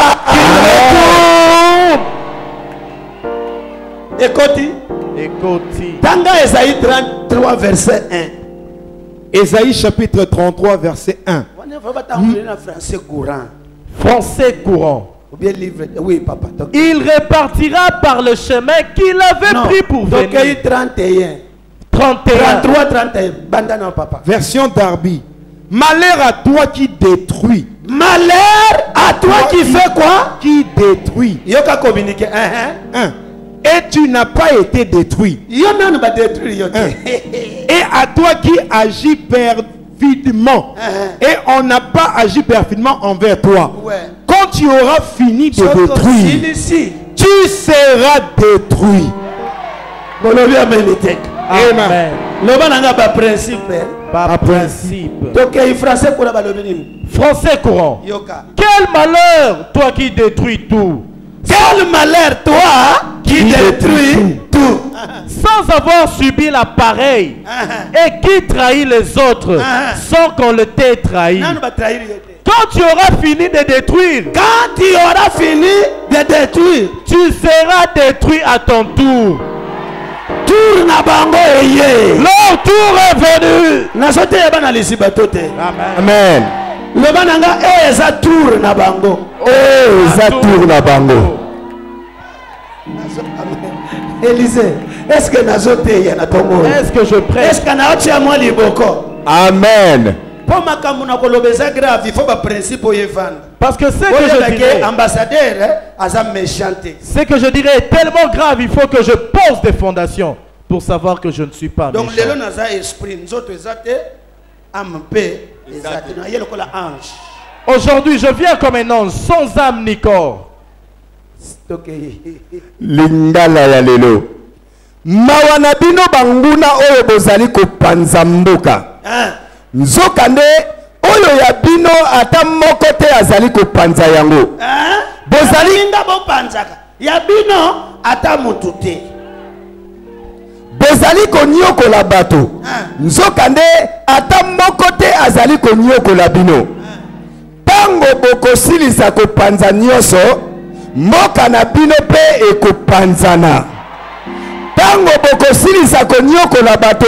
S3: Écoutez. Tanga Ésaïe 33 verset 1.
S4: Ésaïe chapitre 33 verset 1.
S2: Français courant.
S3: Oui, papa.
S2: Il repartira par le chemin qu'il avait pris pour venir.
S3: 33, 31. Bandana, papa.
S4: Version Darby. Malheur à toi qui détruit.
S3: Malheur à toi qui fait quoi?
S4: Qui détruit.
S3: Yoka communiquer.
S4: Et tu n'as pas été détruit.
S3: Et
S4: à toi qui agis perfidement. Et on n'a pas agi perfidement envers toi. Quand tu auras fini de détruire, tu seras détruit.
S2: Amen.
S3: Par principe. Donc,
S2: Français courant. Quel malheur, toi qui détruis tout.
S3: Quel malheur, toi qui détruis tout.
S2: Sans avoir subi l'appareil. Et qui trahit les autres sans qu'on le t'ait trahi. Quand tu auras fini de détruire.
S3: Quand tu auras fini de détruire.
S2: Tu seras détruit à ton tour.
S3: Leur
S2: tour est venu.
S5: Amen.
S3: Le bananga eza tour na bango.
S5: Tour na bango.
S3: Élisée, est-ce que nazote ya na tongo?
S2: Est-ce que je prie?
S3: Est-ce que na otia moi liboko?
S5: Amen.
S3: Pour makambo na kolobeza grave, il faut ba principe oyevanda.
S2: Parce que ce que je dirais,
S3: ambassadeur aza méchanté.
S2: Ce que je dirais est tellement grave, il faut que je pose des fondations pour savoir que je ne suis pas méchant.
S3: Donc lelo naza esprit nzoto ezate ampe ezate na yelo kola ange.
S2: Aujourd'hui, je viens comme un ange sans âme ni corps.
S5: Lingala ya lelo. Mawana bino banguna oyo bozali kopanza mboka. Nzokande oyo ya bino ata moko te azali kopanza yango.
S3: Bozali nga bopanzaka. Ya bino ata mutu te.
S5: Bozali konyokola bato. Nzokande ata moko te azali konyokola bino. Tango bokosilisa kopanza nyonso, mboka na bino pe ekopanzana. Tango boko silisa konyoko la bato,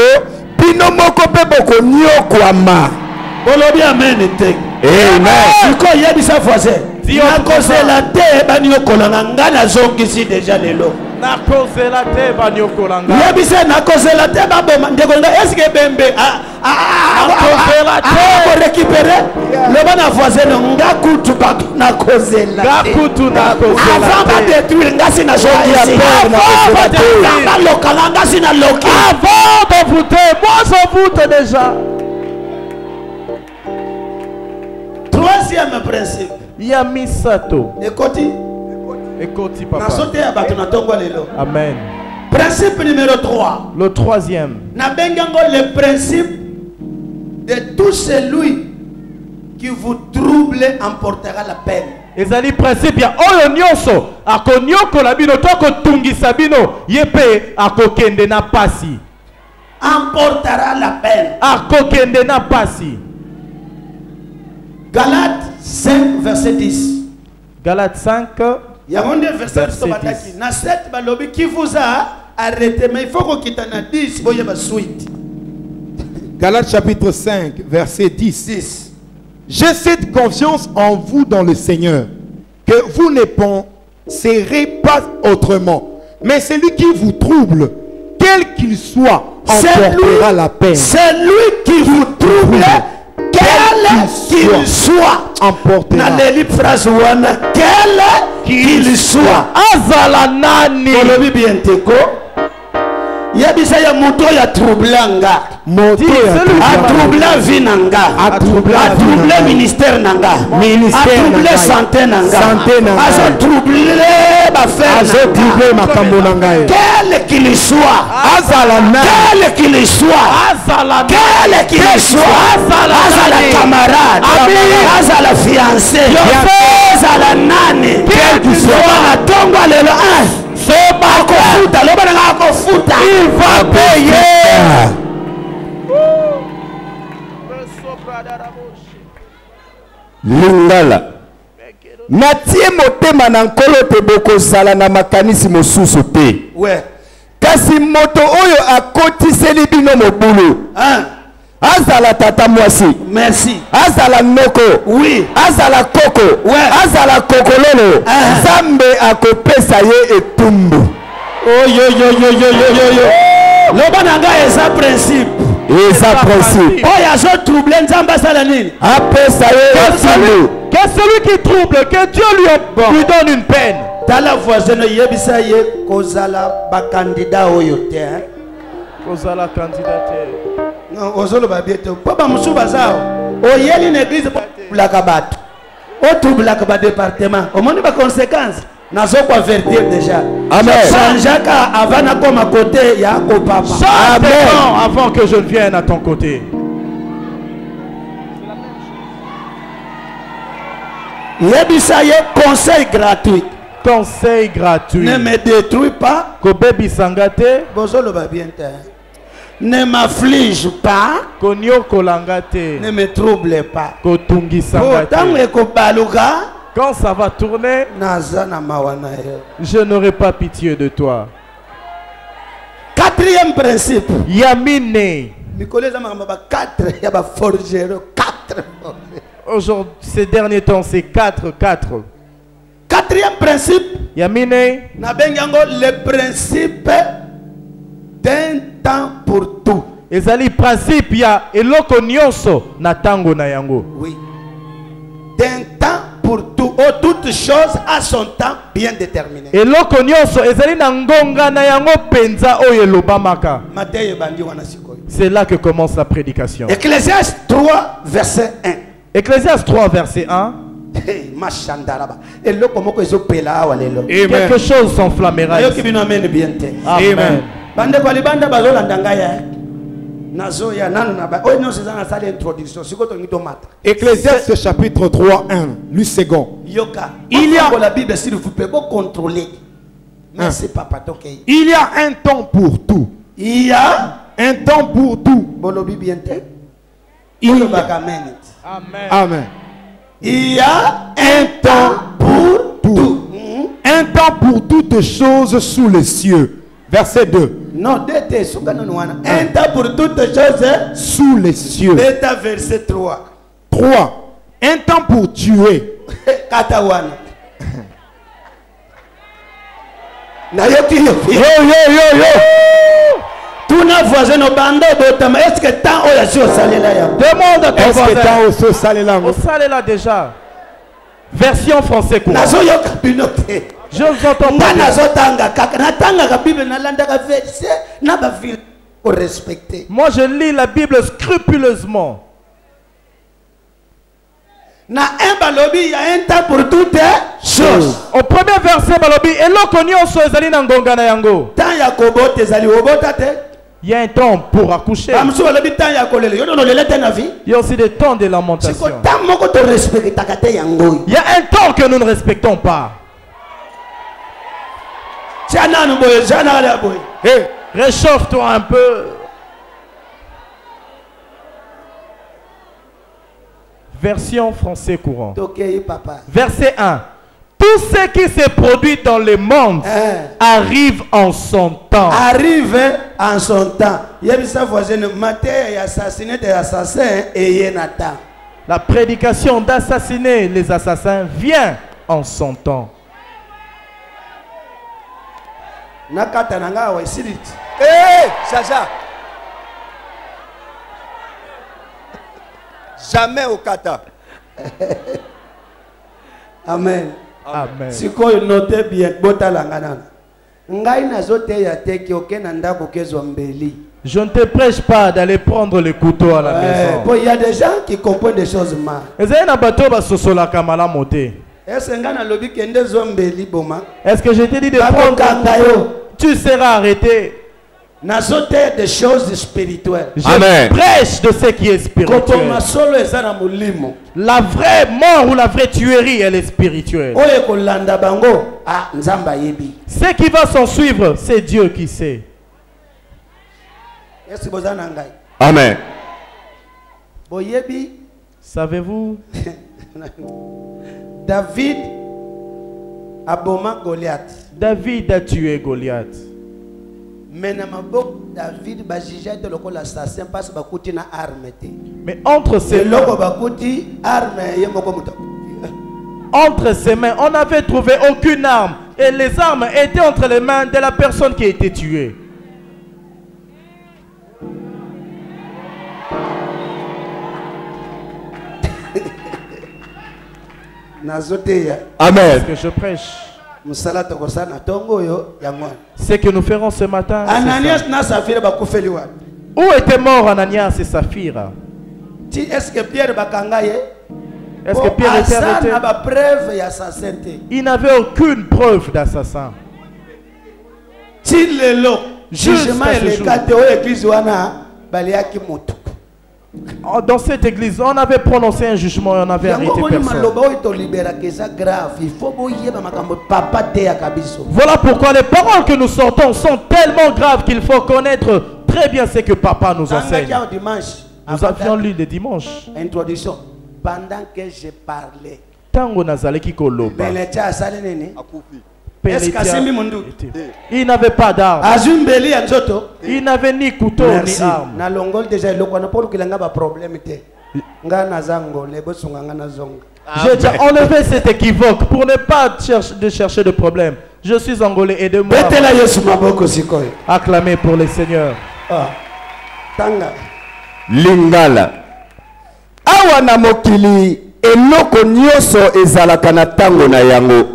S5: bino moko pe boko nyoko ama.
S1: Bolobi amen te.
S5: Amen.
S1: Siko yebisa voisin. Nakozela te banyokolanga ngana zongisi déjà lelo.
S2: Nakozela te banyokolanga.
S1: Yebisa nakozela te baboma ndekolanga est-ce que bembe nakozela te ko récupérer le bana voisin ngakutu nakozela.
S2: Ngakutu nakozela.
S1: Avant ba détruire ngasi na zongisi. Avant ba lokala ngasi na loki.
S2: Avant de voûter, moi je voûte déjà.
S3: Troisième principe.
S2: Yamisato.
S3: Écoutez.
S2: Écoutez, papa. Amen.
S3: Principe numéro 3.
S2: Le troisième.
S3: Le principe de tout celui qui vous trouble emportera la peine.
S2: Ezali principe ya oyo nyonso akonyokola bino to akotungisa bino yepe akokende na pasi.
S3: Emportera la peine.
S2: Akokende na pasi.
S3: Galates 5 verset 10.
S2: Galates 5
S3: verset 10. Na 7 balobi qui vous a arrêté mais il faut qu'on quitte na 10 boye ba suite.
S4: Galates chapitre 5 verset 10. J'ai cette confiance en vous dans le Seigneur que vous ne penserez pas autrement, mais celui qui vous trouble, quel qu'il soit, emportera la peine.
S1: Celui qui vous trouble, quel qu'il soit,
S4: emportera.
S1: Quel qu'il soit.
S2: Azala nani.
S1: Olobi bien teko. Yabisa ya moto ya troublanga.
S4: Moto
S1: a troubler vie nanga. A troubler ministère nanga. A troubler santé nanga. A troubler ba faire.
S4: A troubler makambo nanga.
S1: Quel qu'il soit.
S4: Azala nani.
S1: Quel qu'il soit.
S2: Azala nani.
S1: Quel qu'il soit. Azala camarade. Azala fiancé. Azala nani. Quel qu'il soit. Tongwa lelo 1. Il va payer.
S5: Lingala. Natie motema na nkolo te bokozala na makanisi mosusu te.
S3: Ouais.
S5: Kasi moto oyo akotiseli bino mobulu. Azala tata mwasi.
S3: Merci.
S5: Azala noko.
S3: Oui.
S5: Azala koko.
S3: Ouais.
S5: Azala kokololo. Zambe akopesa ye etumbu.
S1: Oh yo yo yo yo yo yo. Loba nanga eza principe.
S5: Eza principe.
S1: Oh ya zo trouble nzamba sala nini?
S5: Apesa ye etumbu.
S2: Que celui qui trouble, que Dieu lui donne une peine.
S3: Tala voisin yebisa ye kozala ba candidat oyote.
S2: Kozala candidature.
S3: Non, ozolo ba bieto. Papa musuba zao. Oyeli na église blaka bato. O troublaka ba département. Au moins ba conséquences. Nazo ko avertir déjà.
S5: Amen.
S3: Sanjaka avant comme à côté ya ko papa.
S2: Amen. Avant que je ne vienne à ton côté.
S1: Yebisa ye conseil gratuit.
S2: Conseil gratuit.
S1: Ne me détruis pas.
S2: Kobebi sangate.
S3: Bozolo ba bienta.
S1: Ne m'afflige pas.
S2: Konyo kolangate.
S3: Ne me trouble pas.
S2: Kotungi sangate. Quand ça va tourner, je n'aurai pas pitié de toi.
S1: Quatrième principe.
S2: Yamine. Aujourd'hui, ces derniers temps, c'est 4.
S1: Quatrième principe.
S2: Yamine.
S3: Le principe d'un temps pour tout.
S2: Ezali principe ya eloko nyonso na tango na yango.
S3: Oui. D'un temps pour tout. Oh, toute chose a son temps bien déterminé.
S2: Eloko nyonso ezali na ngonga na yango penza oyo elobamaka. C'est là que commence la prédication.
S1: Ecclésiaste 3 verset 1.
S2: Ecclésiaste 3 verset 1. Quelque chose s'enflammera ici. Amen.
S4: Ecclésiaste chapitre 3, 1, lu second.
S3: Il y a la Bible s'il vous plaît, pour contrôler. Merci papa.
S4: Il y a un temps pour tout.
S3: Il y a
S4: un temps pour tout.
S2: Amen.
S4: Amen.
S3: Il y a un temps pour tout.
S4: Un temps pour toutes choses sous les cieux. Verset 2.
S3: Non, un temps pour toutes choses.
S4: Sous les cieux.
S3: Verset 3.
S4: 3. Un temps pour tuer.
S3: Katawana.
S1: Yo.
S3: Tout nos voisins au bando botama. Est-ce que tant oya sur salela ya?
S2: Demande à ton
S4: Est-ce que
S2: voisin.
S4: tant au salela?
S2: Au salela déjà. Version français courant.
S3: Nazo yoka binote.
S2: Je vous entends pas.
S3: Nazo tanga kaka. Natanga ka Bible na landa ka verset na ba ville au respecter.
S2: Moi je lis la Bible scrupuleusement.
S3: Na un balobi, il y a un temps pour toutes choses.
S2: Au premier verset balobi eloko nyonso ezali na ngonga na yango.
S3: Tant ya kobote ezali obota te.
S2: Il y a un temps pour accoucher.
S3: Il
S2: y a aussi des temps de lamentation. Il y a un temps que nous ne respectons pas. Hey, réchauffe-toi un peu. Version français courant. Verset 1. Tout ce qui se produit dans le monde arrive en son temps.
S3: Arrive en son temps.
S2: La prédication d'assassiner les assassins vient en son temps.
S5: Chacha. Jamais au kata.
S3: Amen.
S2: Amen.
S3: Si vous notez bien, je
S2: ne te prêche pas d'aller prendre le couteau à la maison.
S3: Il y a des gens qui comprennent des choses mal.
S2: Est-ce que je t'ai dit de prendre? Tu seras arrêté.
S3: Des choses spirituelles.
S2: Je prêche de ce qui est spirituel. La vraie mort ou la vraie tuerie, elle est spirituelle. Ce qui va s'en suivre, c'est Dieu qui sait.
S5: Amen.
S2: Savez-vous?
S3: David a bomé Goliath.
S2: David a tué Goliath.
S3: Mais
S2: entre ses mains, on n'avait trouvé aucune arme. Et les armes étaient entre les mains de la personne qui a été tuée.
S5: Amen.
S2: Ce que je prêche. Ce que nous ferons ce matin. Où était mort Ananias et Saphira?
S3: Est-ce que Pierre était arrêté? Il n'avait aucune preuve d'assassin.
S2: Dans cette église, on avait prononcé un jugement et on avait arrêté personne. Voilà pourquoi les paroles que nous sortons sont tellement graves qu'il faut connaître très bien ce que papa nous enseigne. Nous avions lu le dimanche.
S3: Introduction. Pendant que je parlais,
S2: il n'avait pas d'arme. Il n'avait ni couteau ni arme. J'ai déjà enlevé cet équivoque pour ne pas chercher de problème. Je suis angolais, aidez-moi. Acclamez pour le Seigneur.
S5: Lingala. Awana mokili eloko nyoso ezalaka na tango na yango.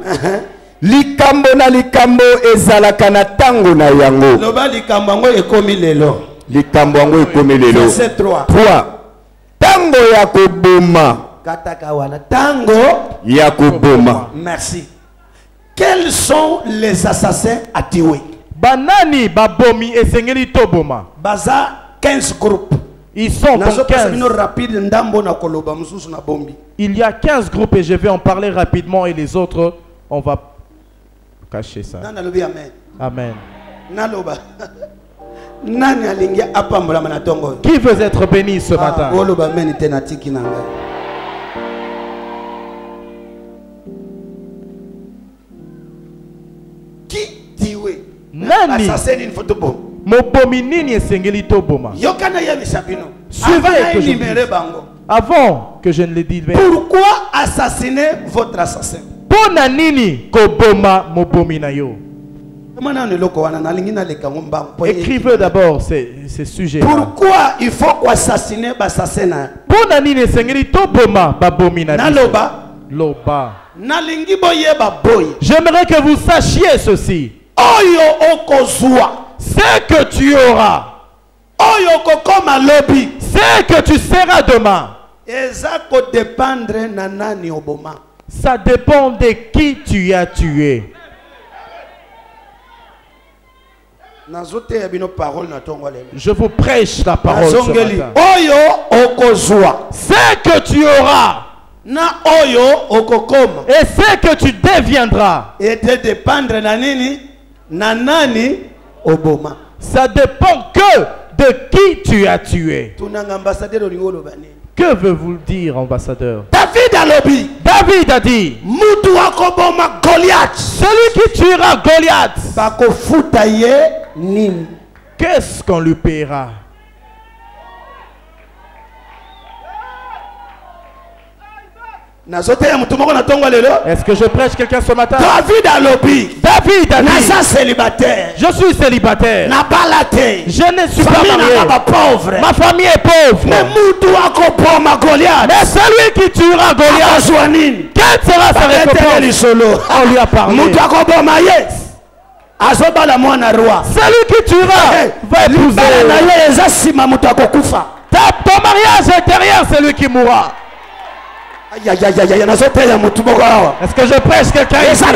S5: Likambo na likambo ezalaka na tango na yango.
S3: Loba likambo ngo ekomi lelo.
S5: Likambo ngo ekomi lelo.
S3: Verset 3.
S5: Tango ya koboma.
S3: Kataka wana tango
S5: ya koboma.
S3: Merci. Quels sont les assassins à tuer?
S2: Banani babomi esengeli toboma.
S3: Baza 15 groupes.
S2: Ils sont 15. Il y a 15 groupes et je vais en parler rapidement et les autres, on va cacher ça. Amen. Qui veut être béni ce matin?
S3: Qui tuer?
S2: Nani? Mobomi nini esengeli toboma. Avant que je ne le dise.
S3: Pourquoi assassiner votre assassin?
S2: Pona nini koboma mobomi na yo. Écrivez d'abord ces sujets.
S3: Pourquoi il faut assassiner l'assassin?
S2: Pona nini esengeli toboma babomi na yo. Loba. J'aimerais que vous sachiez ceci. Ce que tu auras, ce que tu seras demain, ça dépend de qui tu as tué. Je vous prêche la parole ce matin. Ce que tu auras et ce que tu deviendras, ça dépend que de qui tu as tué. Que veut-vous dire, ambassadeur? David a dit, celui qui tuera Goliath, qu'est-ce qu'on lui paiera? Est-ce que je prêche quelqu'un ce matin? David a dit, je suis célibataire, je ne suis pas marié, ma famille est pauvre. Mais celui qui tuera Goliath, quelle sera sa récompense? On lui a parlé. Celui qui tuera va épouser. Ton mariage est derrière celui qui mourra. Est-ce que je prêche quelqu'un ici? Il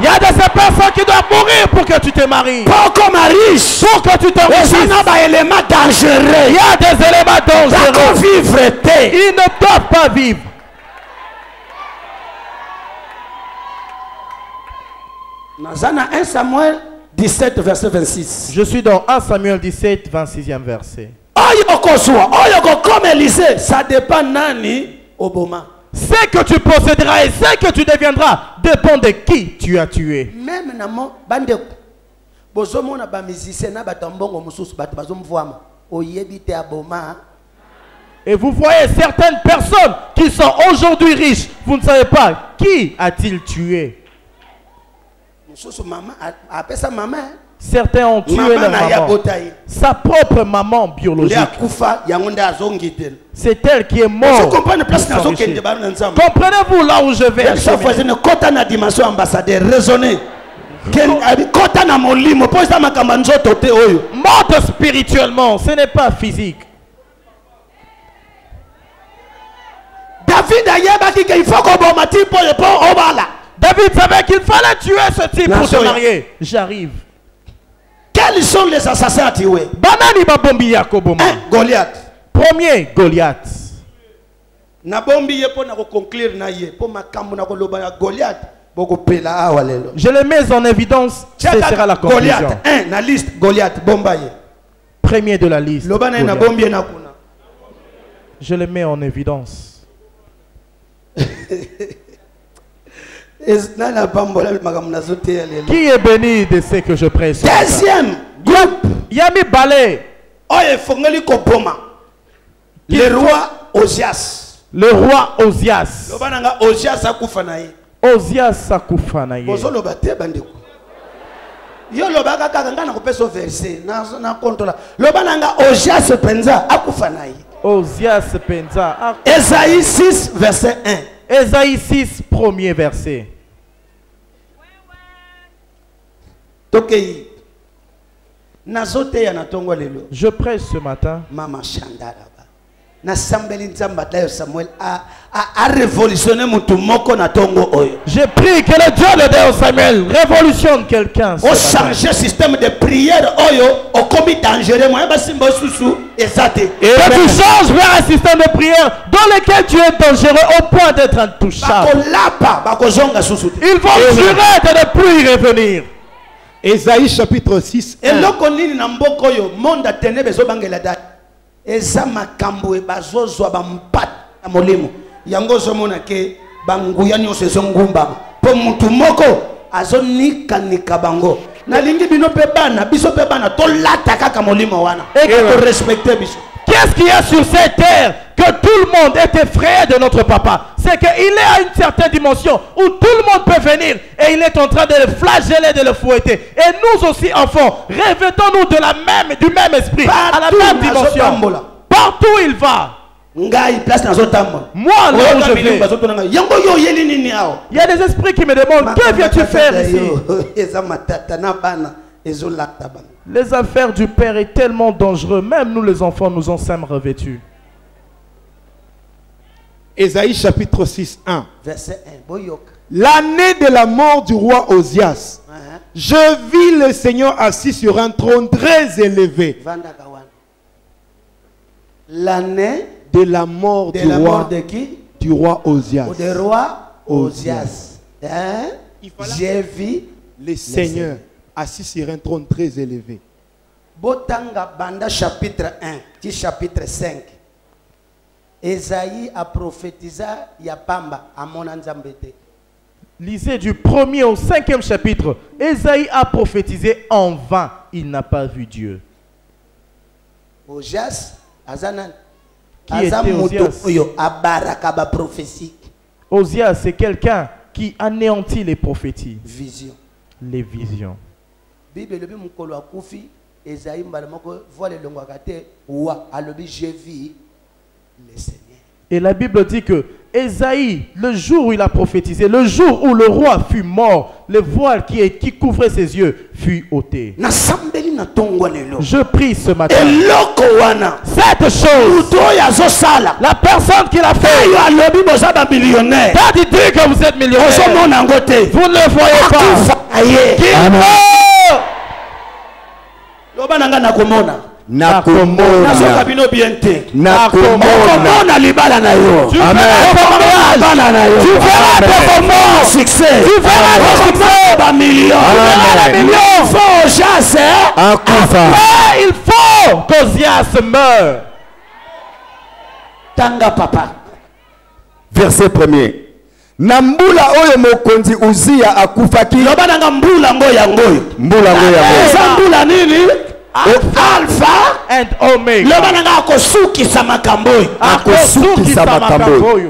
S2: y a de ces personnes qui doivent mourir pour que tu te maries, pour que tu te réussisses. Il y a des éléments dangereux. Ils ne doivent pas vivre.
S3: Dans 1 Samuel 17 verset 26.
S2: Je suis dans 1 Samuel 17 26e verset.
S3: Comme Élisée, ça dépend nani oboma.
S2: Ce que tu posséderas et ce que tu deviendras dépend de qui tu as tué.
S3: Même namo bande bozomona ba musicien na batambongo mususu bat bazomvwama oyebite aboma.
S2: Et vous voyez certaines personnes qui sont aujourd'hui riches, vous ne savez pas qui a-t-il tué.
S3: Mususu mama apesa mama.
S2: Certains ont tué leur maman, sa propre maman biologique. C'est elle qui est morte. Comprenez-vous là où je vais? Morte spirituellement, ce n'est pas physique. David savait qu'il fallait tuer ce type pour se marier. J'arrive.
S3: Quels sont les assassins à tuer?
S2: Goliath. Premier, Goliath. Je le mets en évidence. Ce sera la conclusion.
S3: Goliath, la liste Goliath,
S2: premier de la liste. Je le mets en évidence. Qui est béni de ce que je prêche?
S3: Deuxième groupe.
S2: Yami Balé.
S3: Le roi Ozias.
S2: Le roi Ozias. Ozias Akufanaye.
S3: Yo lobaka kanga na kopeso verset na contrôle. Lobananga Ozias penza akufanaye.
S2: Ozias penza.
S3: Ésaïe 6 verset 1.
S2: Ésaïe 6 premier verset. Je prêche ce matin.
S3: Mama Shandara. Samuel a révolutionné mutumoko na tongo oyo.
S2: J'ai prié que le Dieu de Dieu Samuel révolutionne quelqu'un.
S3: Au changer système de prière oyo au commis dangereux moi basimba susu ezate.
S2: Et tu changes vers un système de prière dans lequel tu es dangereux au point d'être intouchable. Ils vont jurer de ne plus y revenir.
S4: Ésaïe chapitre 6.
S3: Et lokonini na mboko yo monde a ténèbres zobangela date. Eza makambo bazozwa bampat na molimo yango zomona ke banguya nyonso ezongumba po mutu moko azonika nika bango nalingi bino pe bana biso pe bana to lata kaka molimo wana
S2: Et
S3: to respecter biso.
S2: Qu'est-ce qu'il y a sur cette terre que tout le monde est effrayé de notre papa? C'est qu'il est à une certaine dimension où tout le monde peut venir et il est en train de le flageller, de le fouetter. Et nous aussi, enfants, revêtons-nous du même esprit, à la même dimension. Partout où il va. Moi, là où je vais, il y a des esprits qui me demandent, que viens-tu faire ici? Les affaires du Père est tellement dangereux. Même nous les enfants, nous en sommes revêtus.
S4: Ésaïe chapitre 6, 1.
S3: Verset 1.
S4: L'année de la mort du roi Osias, je vis le Seigneur assis sur un trône très élevé.
S3: L'année
S4: de la mort
S3: de qui?
S4: Du roi Osias.
S3: Du roi Osias. J'ai vu
S4: le Seigneur assis sur un trône très élevé.
S3: Botanga Banda chapitre 1, chapitre 5. Esaïe a prophétisé Yapamba à mon Nzambete.
S2: Lisez du 1er au 5e chapitre. Esaïe a prophétisé en vain. Il n'a pas vu Dieu.
S3: Osias, Azanan.
S2: Qui était Osias? Osias, c'est quelqu'un qui anéantit les prophéties.
S3: Vision.
S2: Les visions.
S3: Bible le mukolo akufi Esaïe mbalamoko voit le longwakate wa alobi j'ai vu le Seigneur.
S2: Et la Bible dit que Esaïe, le jour où il a prophétisé, le jour où le roi fut mort, le voile qui couvrait ses yeux fut ôté. Je prie ce matin. Cette chose, la personne qui l'a fait, t'as dit que vous êtes millionnaire. Vous ne le voyez pas.
S5: Nakomona libala na yo. Tu verras performance, succès. Tu verras ba million. Faut chasser.
S2: Après, il faut qu'Osias meure.
S3: Tanga papa.
S5: Verset 1er. Nambula oyo mokonzi Uzia akufaki.
S3: Lobana mbula ngoya ngoyo.
S5: Mbula ngoya ngoyo.
S3: Mbula nini?
S2: Alpha and Omega.
S3: Lobana akosuki samakambo.
S5: Akosuki samakambo.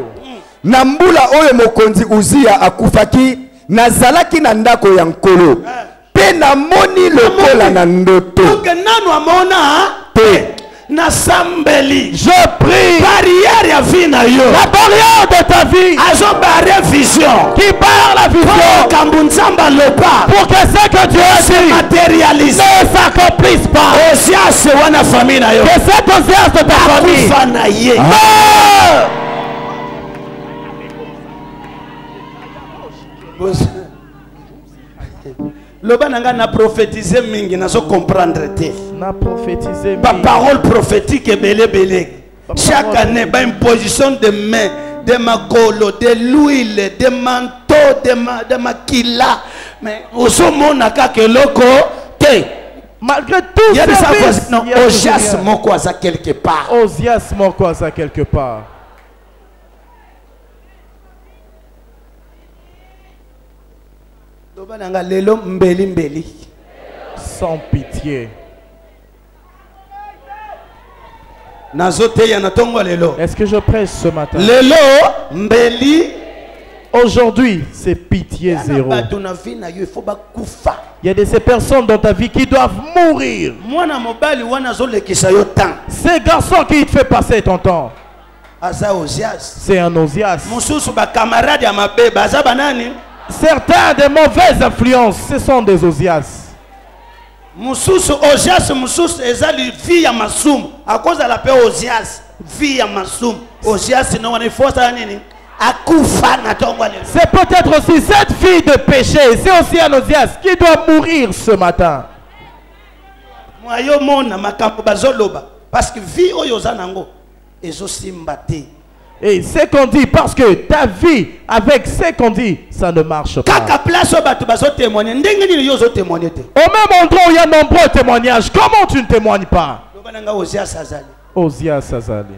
S5: Nambula oyo mokonzi Uzia akufaki nazalaki na ndako ya nkolo. Pe namoni lokola na ndoto.
S3: Nanu amona
S5: pe
S3: na sambeli.
S2: Je prie.
S3: Barrière ya vie na yo.
S2: La barrière de ta vie.
S3: Azo barrière vision.
S2: Qui barre la vision.
S3: Kambunzamba lopa.
S2: Pour que ce que Dieu a dit
S3: matérialise.
S2: Ne s'accomplisse pas.
S3: Osias wana famille na yo.
S2: Que cet Osias de ta famille.
S3: Lobananga na prophétisé mingi na so comprendre te.
S2: Na prophétisé
S3: mingi. Parole prophétique et belé. Chaque année ba une position de main, de makolo, de l'huile, de manteau, de makila. Mais osomona kaka loko te.
S2: Malgré tout
S3: il y a des services. Non, Osias moko aza quelque part.
S2: Osias moko aza quelque part. Sans pitié. Est-ce que je prêche ce matin? Aujourd'hui, c'est pitié zéro. Il y a de ces personnes dans ta vie qui doivent mourir. Ces garçons qui te fait passer ton temps. C'est un Osias. Certains de mauvaises influences, ce sont des Osias. C'est peut-être aussi cette fille de péché, c'est aussi un Osias qui doit mourir ce matin.
S3: Parce que vie oyozanango ezosimbate.
S2: Et c'est qu'on dit, parce que ta vie, avec ce qu'on dit, ça ne marche pas. Au même endroit où il y a nombreux témoignages, comment tu ne témoignes pas? Osias Azali.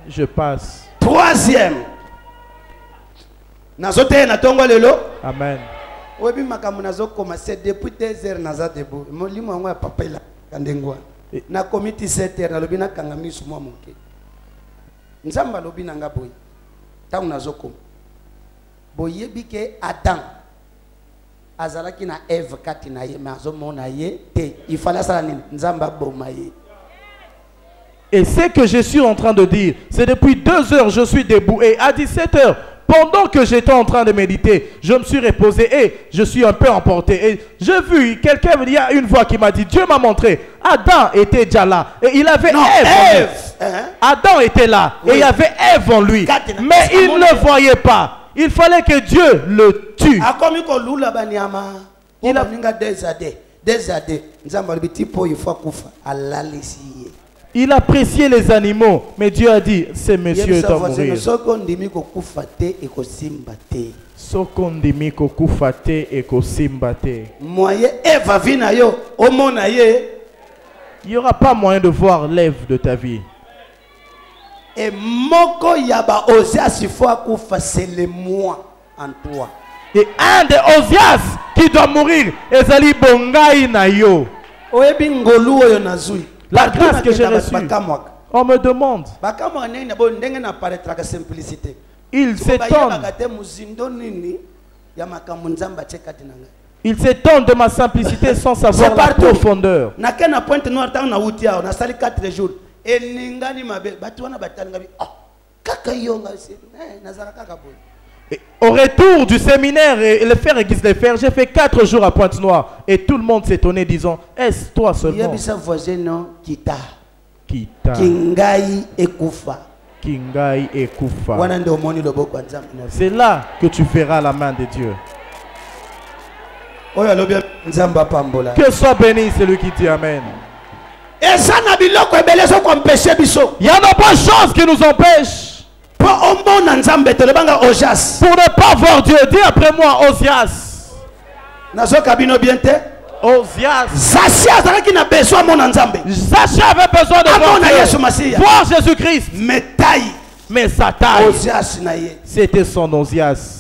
S2: Je passe.
S3: Troisième. Nazote na tongo lelo.
S2: Amen.
S3: Obi makambo nazokoma c'est depuis 2 heures naza debout. Molimo yango ya papa ila kandengwa. Na komiti 7 heures na lobi na kangamisu mwa moke. Nzamba lobi na nga boy. Tangu nazokoma. Boyebi ke Adam azalaki na Eve kati na ye mazo mona ye te. Il fallait ça nini? Nzamba boma ye.
S2: Et ce que je suis en train de dire, c'est depuis 2 heures je suis debout et à 17 heures, pendant que j'étais en train de méditer, je me suis reposé et je suis un peu emporté. Et j'ai vu quelqu'un, il y a une voix qui m'a dit, Dieu m'a montré, Adam était déjà là et il avait Ève. Adam était là et il y avait Ève en lui, mais il ne le voyait pas. Il fallait que Dieu le tue.
S3: Il a
S2: Il appréciait les animaux, mais Dieu a dit, ce monsieur doit mourir. Il n'y aura pas moyen de voir l'Ève de ta vie.
S3: Et moko yaba Osias, il faut c'est le moi en toi.
S2: Et un des Osias qui doit mourir, Ezali Bongai Nayo. La grâce que j'ai reçue, on me demande. Il s'étonne de ma simplicité sans savoir la profondeur. Et au retour du séminaire, et le frère Aiguise les Fers, j'ai fait 4 jours à Pointe-Noire. Et tout le monde s'étonnait disant, est-ce toi seulement?
S3: Kita.
S2: Kingai Ekufa. C'est là que tu verras la main de Dieu. Que soit béni celui qui dit Amen. Il y en a pas de choses qui nous empêchent pour ne pas voir Dieu. Dis après moi, Osias. Osias. Zacha avait besoin de voir Jésus-Christ. Mais sa taille, c'était son Osias.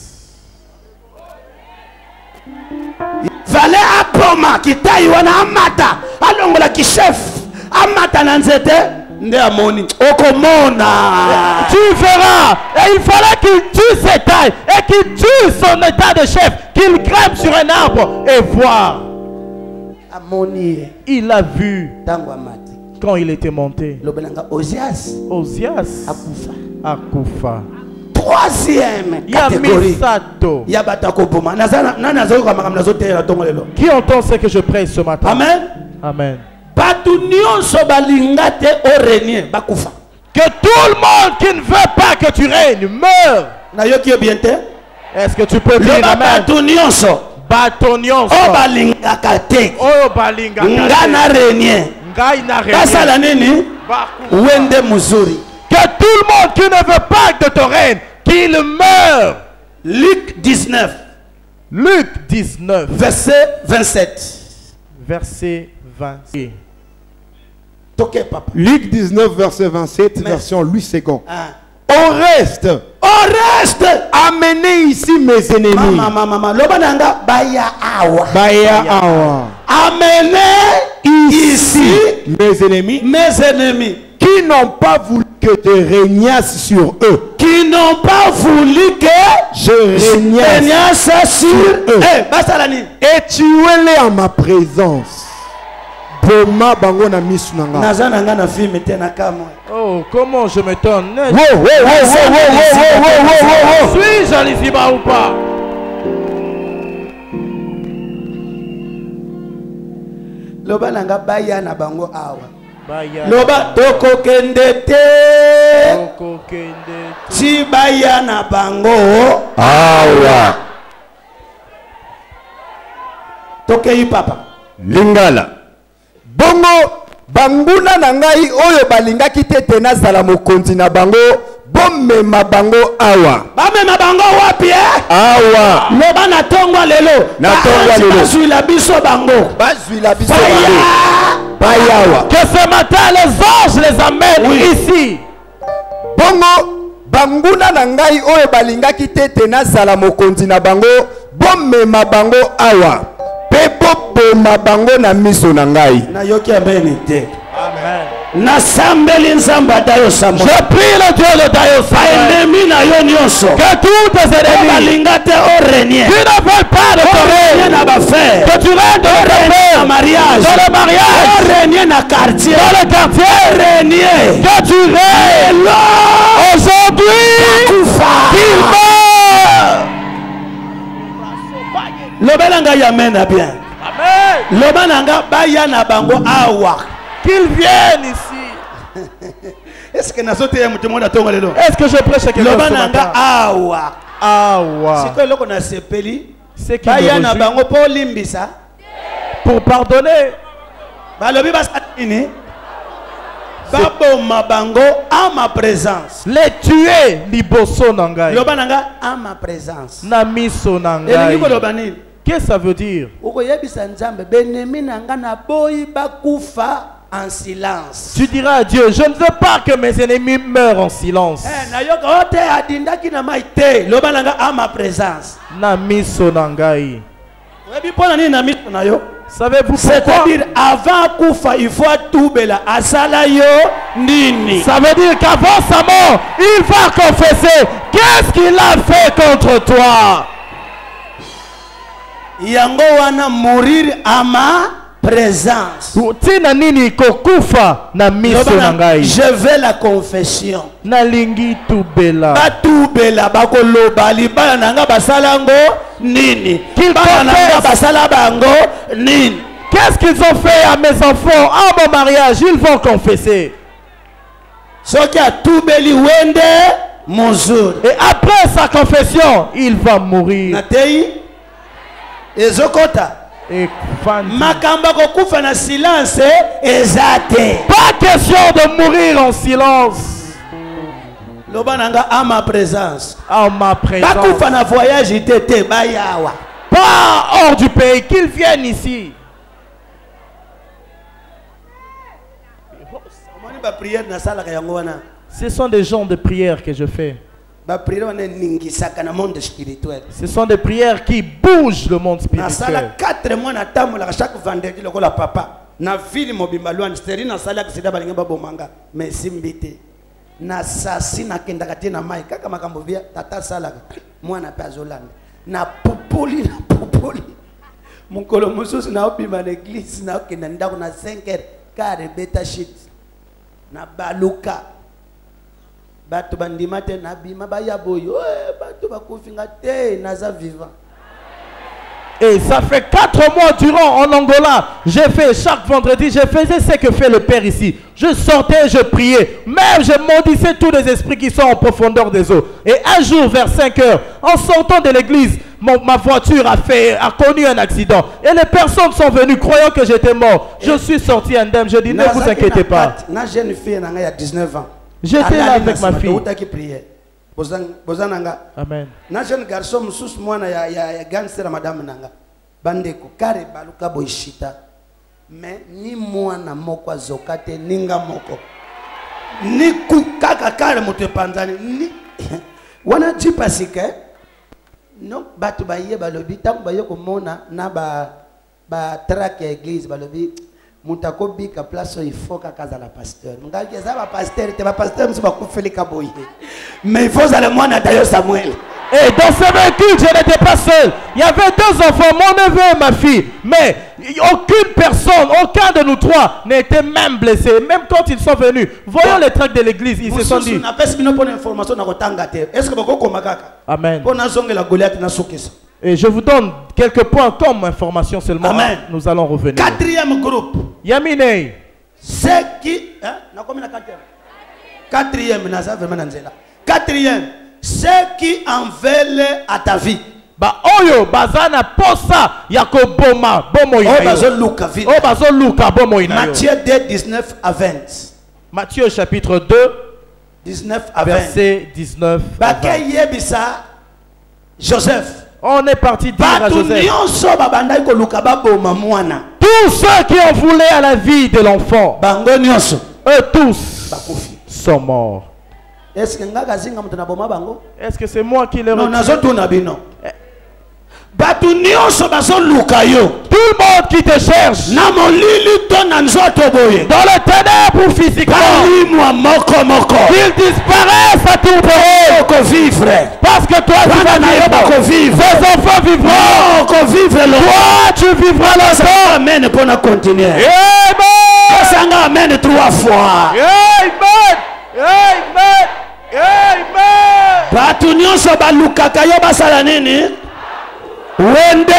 S3: Valé apoma qui taille wana amata alongola ki chef amata nanzete nde amoni okomona.
S2: Tu verras. Et il fallait qu'il tue ses tailles et qu'il tue son état de chef, qu'il grimpe sur un arbre et voir. Il a vu quand il était monté.
S3: Osias
S2: Akufa.
S3: Troisième catégorie.
S2: Qui entend ce que je prêche ce matin?
S3: Amen.
S2: Amen. Que tout le monde qui ne veut pas que tu règnes meure. Est-ce que tu peux dire Amen? Batonion.
S3: Oh balingaka te.
S2: Oh balingaka te.
S3: Ngana régner.
S2: Ngai na régner.
S3: Kasala nini? Wende muzuri.
S2: Que tout le monde qui ne veut pas de ton règne, qu'il meure.
S3: Luc 19.
S2: Luc 19.
S3: Verset 27.
S2: Verset 27.
S4: Luc 19, verset 27, version Louis II.
S3: Au reste,
S4: amenez ici mes ennemis.
S3: Amenez ici
S4: mes ennemis. Qui n'ont pas voulu que tu régnasse sur eux.
S3: Qui n'ont pas voulu que
S4: je régnasse
S3: sur eux.
S4: Et tuez-les en ma présence.
S2: Oh, comment je m'étonne. Suis-je à l'Iziba ou pas?
S3: Loba nanga baya na bango awa. Loba toko kende te. Ti baya na bango awa. Toke yi papa.
S5: Lingala. Bongo banguna na ngai oyo balingaki te te nazala mokonzi na bango bomema bango awa.
S3: Bamema bango wapi
S5: awa.
S3: Loba na tongwa lelo.
S5: Na tongwa lelo.
S3: Bazwila biso bango.
S5: Bazwila biso bango. Bayawa.
S2: Que ce matin les anges les amènent ici.
S5: Bongo banguna na ngai oyo balingaki tete nazala mokonzi na bango bomema bango awa pe boboma bango na miso na ngai.
S3: Nayoki ameni te.
S2: Amen.
S1: Nasambeli nzamba dayo samo.
S2: Je prie le Dieu de Dayo
S1: Ennemi na yo nyonso.
S2: que tous tes ennemis
S1: Balingate o renier.
S2: qui ne veulent pas de ton règne,
S1: na ba frère.
S2: que tu règnes dans
S1: Na mariage.
S2: dans le mariage,
S1: Renier na quartier.
S2: dans le quartier,
S1: Renier.
S2: que tu règnes aujourd'hui, qu'il meurt.
S1: Lobelanga yamena bien.
S2: Amen.
S1: Lobananga baya na bango awa.
S2: Qu'ils viennent ici.
S1: Est-ce que nazote ya mutu mona tonga lelo?
S2: Est-ce que je prêche à quelqu'un ce
S1: Lobananga
S2: matin?
S1: awa.
S2: Awa.
S3: Siko loko na sepeli.
S2: C'est qui
S3: Baya na
S2: me
S3: bango po limbisa.
S2: pour pardonner.
S3: Balobi basatini. Baboma bango à ma présence.
S2: Les tuer liboso nangai.
S3: Lobananga à ma présence.
S2: Na miso nangai.
S3: Elingi ko lobani.
S2: Qu'est-ce que ça veut dire?
S3: Oko yebisa nzambe benemi nanga na boyi bakufa en silence.
S2: Tu diras à Dieu, je ne veux pas que mes ennemis meurent en silence.
S3: Na yoka ote adindaki na maite. Lobananga à ma présence.
S2: Na miso nangai.
S3: Webi pona ni na miso na yo.
S2: Savez-vous pourquoi?
S3: C'est-à-dire avant kufa il faut tout bela asala yo nini.
S2: Ça veut dire qu'avant sa mort, il va confesser qu'est-ce qu'il a fait contre toi.
S3: Yango wana mourir à ma présence.
S2: Tina nini kokufa na miso nangai.
S3: Je vais la confession.
S2: Na lingi tubela.
S3: Ba tubela bakoloba libala nanga basalango nini. Bana nanga basala bango nini.
S2: Qu'est-ce qu'ils ont fait à mes enfants, à mon mariage? Ils vont confesser.
S3: Soki a tubeli wende muzuri.
S2: Et après sa confession, il va mourir.
S3: Natei ezokota.
S2: Et
S3: Makamba kokufa na silence ezate.
S2: pas question de mourir en silence.
S3: Lobananga à ma présence.
S2: À ma présence.
S3: Bakufa na voyage itete bayawa.
S2: Pas hors du pays, qu'ils viennent ici.
S3: Ba prière na sala ka yango wana.
S2: Ce sont des gens de prière que je fais.
S3: Ba prière wana ningisaka na monde spirituel.
S2: Ce sont des prières qui bougent le monde
S3: Na sala
S2: spirituel.
S3: 4 mois na tamola chaque vendredi lokola papa. Na ville mobimba lwan steri na sala ka sida balinga babomanga. Mais simbite. Na sasi na kendaka te na mai kaka makambo via tata sala mwana pe azolanda. Na popoli mukolo mususu na obima na église na okenda ndako na 5h kare beta shit na baluka bato bandima te na bima baya boyo bato bakufinga te naza vivant.
S2: Et ça fait 4 mois durant en Angola, j'ai fait chaque vendredi, je faisais ce que fait le Père ici. Je sortais, je priais, même je maudissais tous les esprits qui sont en profondeur des eaux. Et un jour vers 5 heures, en sortant de l'église, ma voiture a connu un accident. Et les personnes sont venues croyant que j'étais mort. Je suis sorti indemne, je dis ne vous inquiétez pas.
S3: Na jeune fille il y a 19 ans.
S2: J'étais là avec ma fille.
S3: Amen. Na jeune garçon mususu mwana ya gangster madame nanga. Bandeko kare baluka boishita. Mais ni mwana moko azokate ninga moko. Ni kaka kare moto panzani ni wana jipasike. Non batu baye balobi tango baye komona na ba track ya église balobi mutako bika place il faut kakaza la pasteur. Ngaki za ba pasteur te ba pasteur mso ba kufeli kaboye. Mais il faut aller mwana Dayo Samuel.
S2: Et dans ce véhicule, je n'étais pas seul. Il y avait 2 enfants, mon neveu et ma fille. Mais aucune personne, aucun de nous 3 n'était même blessé. Même quand ils sont venus, voyons les tracts de l'église, ils se sont dit. Amen. Et je vous donne quelques points comme information seulement.
S3: Amen.
S2: Nous allons revenir.
S3: 4e groupe.
S2: Yamine.
S3: C'est qui... Hein? 4e, 4e. Ceux qui en veulent à ta vie.
S2: Ba oyo bazana posa yakoboma bomo ina yo.
S3: Matthieu 2 19 à 20.
S2: Matthieu chapitre 2
S3: 19 à 20.
S2: verset 19 à 20.
S3: Joseph.
S2: On est parti dire à Joseph. Tous ceux qui ont voulu à la vie de l'enfant, eux tous sont morts.
S3: Est-ce que nga kazinga mutana boma bango?
S2: Est-ce que c'est moi qui les
S3: Non,
S2: retire?
S3: nazoto na bino.
S1: Batu nyonso bazo luka yo.
S2: Tout le monde qui te cherche
S1: Na molili to na nzoto boye.
S2: dans le ténèbre ou physiquement,
S1: Kalimwa moko moko.
S2: qu'ils disparaissent à tout prix.
S1: Oko vivre.
S2: Parce que toi tu vas
S1: Bana na yo bako
S2: vivre.
S1: vivre.
S2: Tes enfants vivront.
S1: Oko vivre lo.
S2: Toi tu vivras longtemps.
S1: Amen pour na continuer.
S2: Amen.
S1: Sanga amen 3 fois.
S2: Amen. Amen. Amen.
S1: Batu nyonso balukaka yo basala nini? Wende.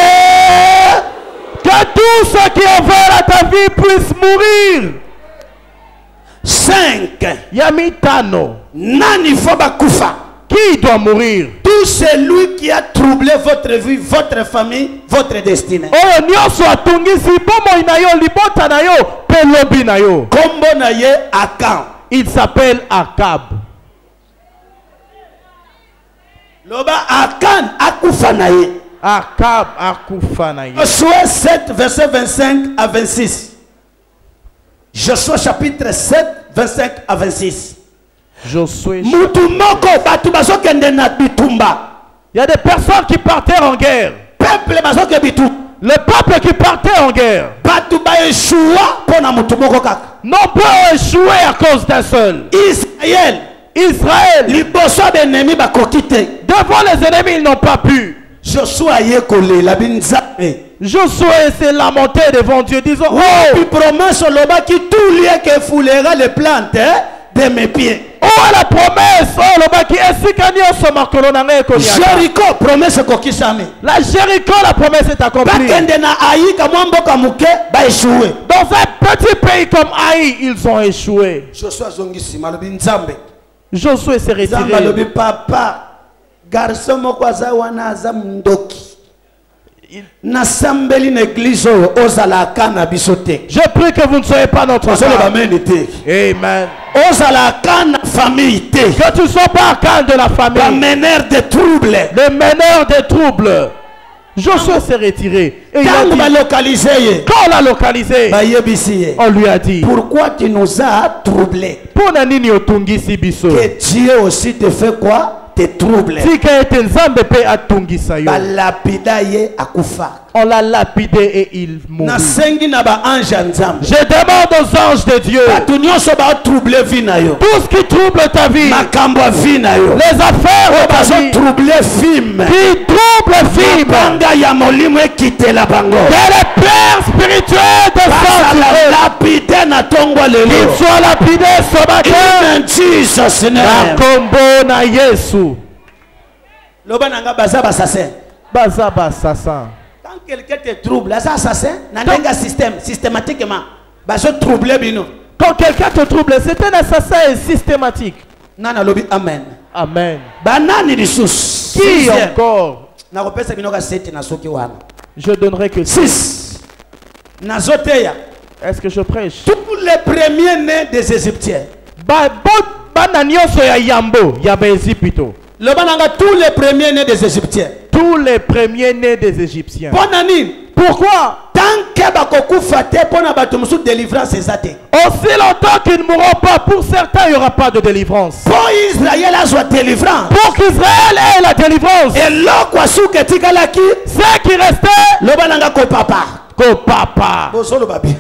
S2: Que tous ceux qui en veulent à ta vie puissent mourir.
S1: 5.
S2: Yamitano.
S1: Nani fo bakufa?
S2: Qui doit mourir?
S3: Tout celui qui a troublé votre vie, votre famille, votre destinée.
S2: Oyo nyonso atungisi bomoi na yo, libota na yo, pe lobi na yo.
S3: Kombo na ye Akan.
S2: Il s'appelle Akab.
S3: Loba Akan akufa na ye.
S2: Akab akufa na ye.
S3: Josué 7, verset 25 à 26. Josué chapitre 7, 25 à 26.
S2: Josué.
S1: Mutu moko batu bazokende na bitumba.
S2: Il y a des personnes qui partaient en guerre.
S1: Peuple bazoke bitu.
S2: Le peuple qui partait en guerre
S1: Batu ba eshua pona mutu moko kaka.
S2: n'ont pas échoué à cause d'un seul.
S1: Israël
S2: Israël,
S1: liboso benemi bakokite.
S2: devant les ennemis, ils n'ont pas pu.
S3: Josué ye kolela binzabe.
S2: Josué s'est lamenté devant Dieu, disant,
S3: Oh,
S2: oh,
S3: puis promesse au loba qui tout lieu que foulera les plantes de mes pieds.
S2: oh, la promesse, oh, le baki, esikani osoma kolonanga ekoniaka.
S3: Jéricho, promesse kokisame.
S2: La Jéricho, la promesse est accomplie.
S3: Bakende na aïka mwamboka muke ba échoué.
S2: Dans un petit pays comme Haï, ils ont échoué.
S3: Josué zongisi malobi nzambe.
S2: Josué s'est
S3: Nzambe
S2: retiré.
S3: alobi papa. Garçon moko aza wana aza mundoki. Nasambeli na église oyo ozalaka na biso te.
S2: Je prie que vous ne soyez pas notre
S3: Ozolo
S2: cas.
S3: bameni te.
S2: Amen.
S3: Ozalaka na famille te.
S2: Que tu ne sois pas un cas de la famille.
S3: Bameneur de troubles.
S2: Le meneur des troubles. Josué s'est retiré. Et il a
S3: Tango
S2: dit,
S3: ba localiser ye.
S2: quand on l'a localisé,
S3: Ba yebisi ye.
S2: on lui a dit,
S3: Pourquoi tu nous as troublés?
S2: Pona nini otungisi biso?
S3: Que Dieu aussi te fait quoi? Te trouble.
S2: Tika ete nzambe pe atungisa yo.
S3: Ba lapida ye akufa.
S2: On l'a lapidé et il mourut.
S3: Na sengi na ba ange ya nzambe.
S2: Je demande aux anges de Dieu,
S3: Batu nyonso ba trouble vie na yo.
S2: tout ce qui trouble ta vie,
S3: Makambo ya vie na yo.
S2: les affaires de ta
S3: Bazo
S2: vie,
S3: trouble film.
S2: qui trouble film,
S3: Banga ya molimo ekitela bango.
S2: que les pères spirituels de
S3: Basala
S2: sang
S3: lapide na tongwa lelo.
S2: qu'ils soient lapidés ce matin.
S3: In Jesus
S2: Na
S3: name.
S2: kombo na Yesu.
S3: Loba nanga baza basassin.
S2: Baza basasa.
S3: Quand quelqu'un te trouble, ça assassin, n'a système, systématiquement. Bazo trouble bino.
S2: Quand quelqu'un te trouble, c'est un assassin systématique.
S3: Nana lobi amen.
S2: Amen.
S3: Banani lisusu.
S2: Qui encore?
S3: Na kopesa bino ka 7 na soki wana.
S2: Je donnerai que
S3: 6. Nazoteya.
S2: Est-ce que je prêche?
S3: Tous les premiers-nés des Égyptiens.
S2: Bana nyonso ya yambo ya Égypte.
S3: Le bananga tous les premiers-nés des Égyptiens.
S2: Tous les premiers-nés des Égyptiens.
S3: Bonani.
S2: Pourquoi?
S3: Tant que bakokufa te pona bato musu délivrance ezate.
S2: Aussi longtemps qu'ils ne mourront pas, pour certains, il n'y aura pas de délivrance.
S3: Pour Israël a soit délivrance.
S2: Pour qu'Israël ait la délivrance,
S3: Et l'okwa souke tikalaki.
S2: ce qui restait,
S3: Le bananga ko papa.
S2: que papa.
S3: Bozolo babi.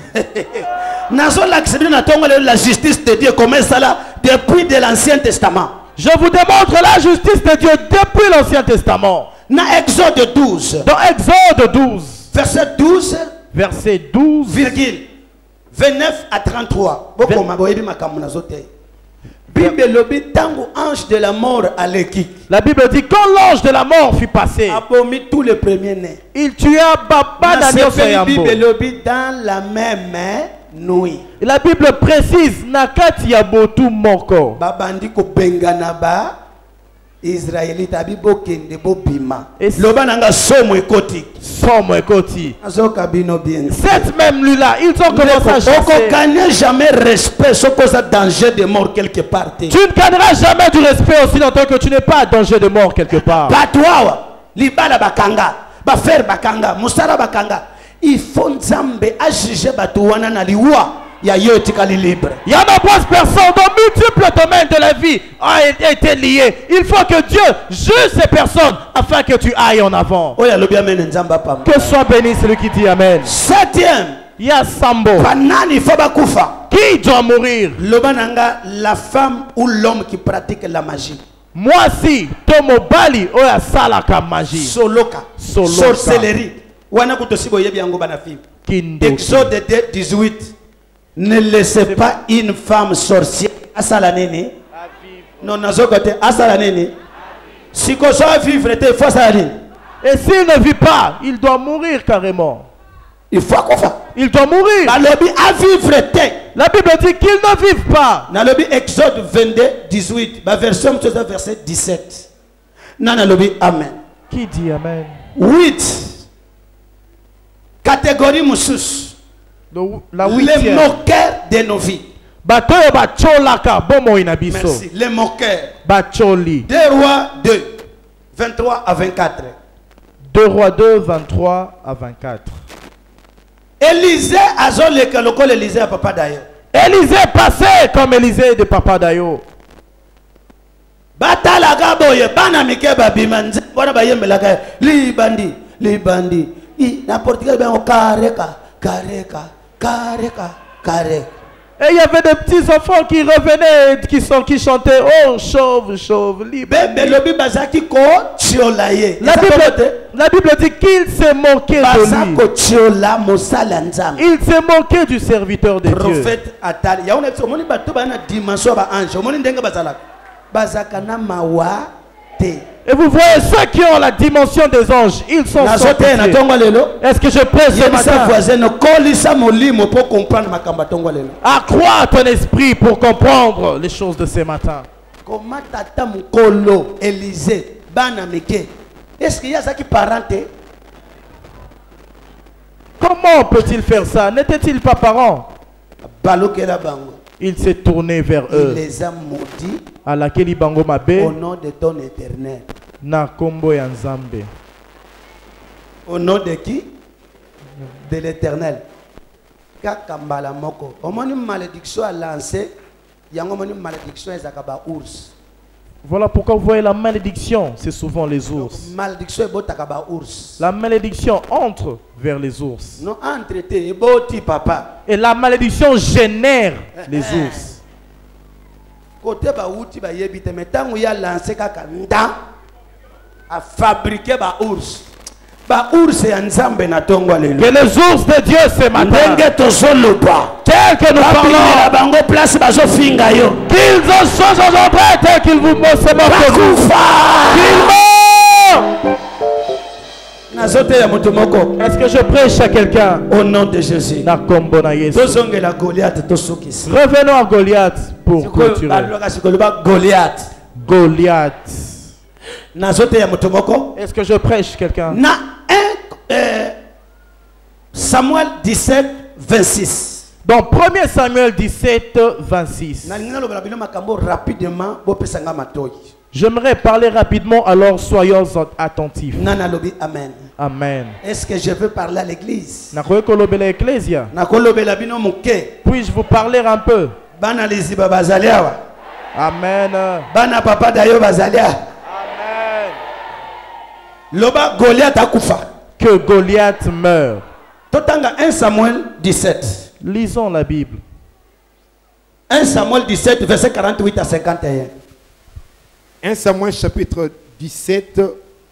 S3: Nazo l'accès na tongo la justice de Dieu comme ça là depuis de l'Ancien Testament.
S2: Je vous démontre la justice de Dieu depuis l'Ancien Testament.
S3: Na Exode 12.
S2: Dans Exode 12,
S3: Verset 12.
S2: verset 12,
S3: Virgule 29 à 33. Boko maboyebi makambo nazote. Bible lobi tango ange de la mort à l'équipe.
S2: la Bible dit quand l'ange de la mort fut passé,
S3: Abomi tous les premiers-nés.
S2: il tua Baba
S3: Na
S2: Daniel
S3: sepeli
S2: Soyambo.
S3: Bible lobi dans la même nuit.
S2: La Bible précise nakati ya botu moko.
S3: Babandi ko bengana ba Israélite abibo kende bo bima.
S2: Et
S3: Loba nanga somo ekoti.
S2: Somme ekoti.
S3: Azoka bino bien.
S2: Cette même nuit-là, ils ont commencé à
S3: Oko
S2: chasser.
S3: gagner jamais respect ce cause danger de mort quelque part.
S2: Tu ne gagneras jamais du respect aussi longtemps que tu n'es pas en danger de mort quelque part.
S3: Batwawa libala bakanga, ba faire bakanga, musara bakanga. Il faut nzambe a juger batu wana na liwa Il y a libre.
S2: Il y a nombreuses personnes dans multiples domaines de la vie ont été liées. Il faut que Dieu juge ces personnes afin que tu ailles en avant. Que soit béni celui qui dit Amen.
S3: Septième.
S2: Il y a Sambo. Qui doit mourir?
S3: La femme ou l'homme qui pratique la magie.
S2: Moi si Tomobali oya salaka magie.
S3: Soloka. Sorcellerie. Exode 18. Ne laissez pas une femme sorcière à Salanene. Non, nazokote à Salanene. Si qu'on soit vivre, il faut Salanene.
S2: Et s'il ne vit pas, il doit mourir carrément.
S3: Il faut quoi faire?
S2: Il doit mourir. La Bible dit qu'il ne vive pas.
S3: Nalobi Exode 22, 18. Version verset 17. Nanalobi Amen.
S2: Qui dit Amen?
S3: 8. Catégorie Moussous.
S2: La
S3: les moqueurs de nos vies. Merci. Les moqueurs.
S2: 2
S3: Rois 2, 23 à 24.
S2: 2 Rois 2, 23 à 24.
S3: Élisée a zolé que le col Élisée à Papa Dayo.
S2: Élisée passait comme Élisée de Papa Dayo.
S3: Batala gaboye bana mike babimanze bona bayembelaka li bandi n'importe quel ben kareka.
S2: Et il y avait des petits enfants qui revenaient, qui chantaient oh chauve libre. La Bible dit qu'il s'est moqué de lui. Il s'est moqué du serviteur de Dieu.
S3: Prophète Atal.
S2: Et vous voyez ceux qui ont la dimension des anges, ils sont sortis. Est-ce que je peux ce matin accroître ton esprit pour comprendre les choses de ce matin?
S3: Est-ce qu'il y a ça qui parenté?
S2: Comment peut-il faire ça? N'était-il pas parent? Il s'est tourné vers eux.
S3: Il les a maudits
S2: à laquelle Bango Mabe
S3: au nom de ton éternel.
S2: Na kombo ya Nzambe.
S3: Au nom de qui? De l'éternel. Kakambala moko. Omoni malédiction a lancé. Yangomoni malédiction ezakaba ours.
S2: Voilà pourquoi vous voyez la malédiction, c'est souvent les ours.
S3: Malédictionebotakaba ours.
S2: La malédiction entre vers les ours.
S3: Non entreté eboti papa.
S2: Et la malédiction génère les ours.
S3: Côté ba outi ba yebite mais tant ya lancé kaka nda a fabriquer ba ours. Ba ours ya Nzambe na tongwa lelo.
S2: Que les ours de Dieu ce matin.
S3: Ndenge tozolo pas.
S2: Tel que nous parlons.
S3: La bango place bazo finga yo.
S2: Qu'ils ont changé en prêtre tel qu'ils vous se moquent de vous. Est-ce que je prêche à quelqu'un?
S3: Au nom de Jésus.
S2: Revenons à Goliath pour clôturer. Goliath. Est-ce que je prêche quelqu'un?
S3: Samuel 17, 26.
S2: Donc 1 Samuel 17, 26. J'aimerais parler rapidement, alors soyons attentifs.
S3: Amen.
S2: Amen.
S3: Est-ce que je veux parler à l'église?
S2: Puis-je vous parler un peu? Amen.
S3: Bana papa dayo bazalia.
S2: Amen.
S3: Loba Goliath akufa.
S2: Que Goliath meure.
S3: Totanga 1 Samuel 17.
S2: Lisons la Bible.
S3: 1 Samuel 17, verset 48 à 51.
S4: 1 Samuel chapitre 17,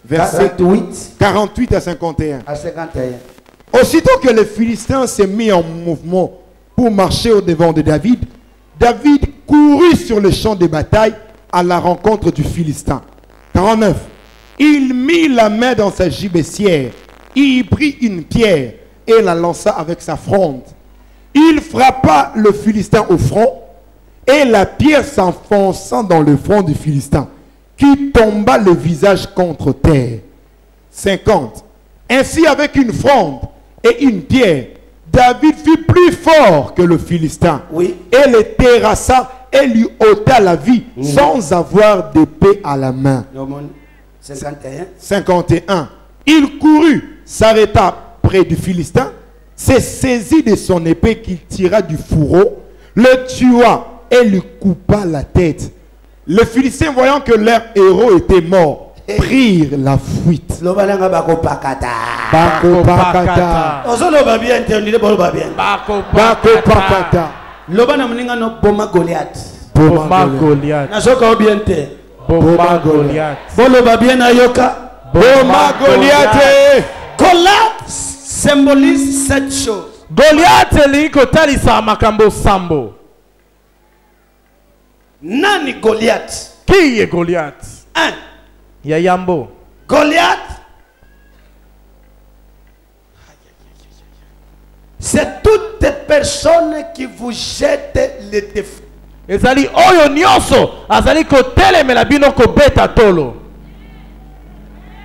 S4: verset 48 à 51. Aussitôt que les Philistins s'est mis en mouvement pour marcher au devant de David, David courut sur le champ de bataille à la rencontre du Philistin. 49. Il mit la main dans sa gibecière, il prit une pierre et la lança avec sa fronde. Il frappa le Philistin au front et la pierre s'enfonça dans le front du Philistin, qui tomba le visage contre terre. 50. Ainsi, avec une fronde et une pierre, David fut plus fort que le Philistin.
S3: Oui.
S4: Et le terrassa et lui ôta la vie sans avoir d'épée à la main.
S3: 51.
S4: 51. Il courut, s'arrêta près du Philistin s'est saisi de son épée qu'il tira du fourreau, le tua et lui coupa la tête. Les Philistins, voyant que leur héros était mort, prirent la fuite.
S3: Lobalanga bakopakata.
S4: Bakopakata.
S3: Ozoloba bien te ondile boloba bien.
S4: Bakopakata.
S3: Lobana mninga no boma Goliath.
S2: Boma Goliath.
S3: Nazoka bien te.
S2: Boma Goliath.
S3: Boloba bien ayoka.
S4: Boma Goliath.
S3: Goliath symbolise cette chose.
S2: Goliath liko talisa makambo sambo.
S3: Nani Goliath?
S2: Qui est Goliath?
S3: Un.
S2: Yayambo.
S3: Goliath, c'est toute personne qui vous jette les défis.
S2: Ezali oyo nyonso azali kotelemela bino kobeta tolo.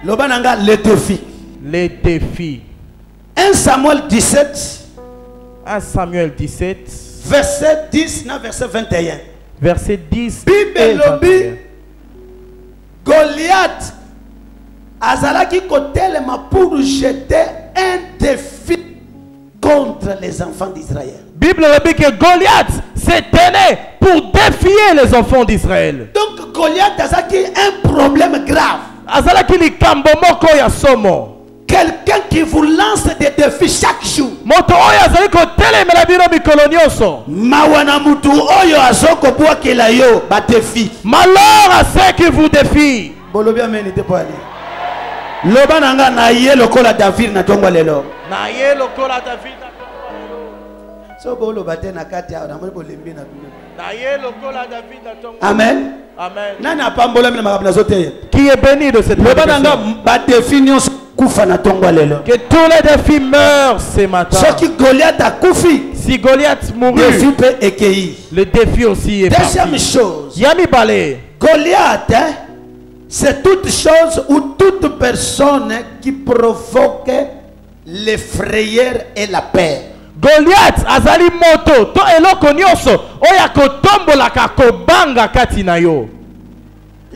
S3: Lobananga les défis.
S2: Les défis.
S3: 1 Samuel 17.
S2: 1 Samuel 17.
S3: Verset 10 na verset 21.
S2: Verset 10
S3: Bible
S2: et
S3: lobi
S2: 21.
S3: Goliath azalaki kotelema pour jeter un défi contre les enfants d'Israël.
S2: Bible dit que Goliath s'est tenu pour défier les enfants d'Israël.
S3: Donc Goliath azalaki un problème grave.
S2: Azalaki likambo moko ya somo.
S3: Quelqu'un qui vous lance des défis chaque jour.
S2: Moto oyo azali kotelemela bino mikolo nyonso.
S3: Mawana mutu oyo azoko bwakela yo ba défi.
S2: Malheur à ceux qui vous défient.
S3: Bolobi ameni te po ali. Loba nanga na ye lokola David na tongwa lelo.
S2: Na ye lokola David na
S3: So bolo bate na kati ya na mo bolembi na bino.
S2: Na ye lokola David na tongwa.
S3: Amen.
S2: Amen.
S3: Nana pambola mina makabla zote.
S2: Qui est béni de cette
S3: Loba nanga
S2: bénédiction.
S3: ba défi nyonso kufa na tongwa lelo.
S2: Que tous les défis meurent ce matin.
S3: Ce qui Goliath a kufi.
S2: Si Goliath mourut,
S3: Défi peut écueillir.
S2: le défi aussi est
S3: Deuxième
S2: parti.
S3: chose.
S2: Yami Balé.
S3: Goliath, hein, c'est toute chose ou toute personne qui provoque les frayeurs et la peur.
S2: Goliath azali moto to eloko nyonso oya kotombolaka kobanga kati na yo.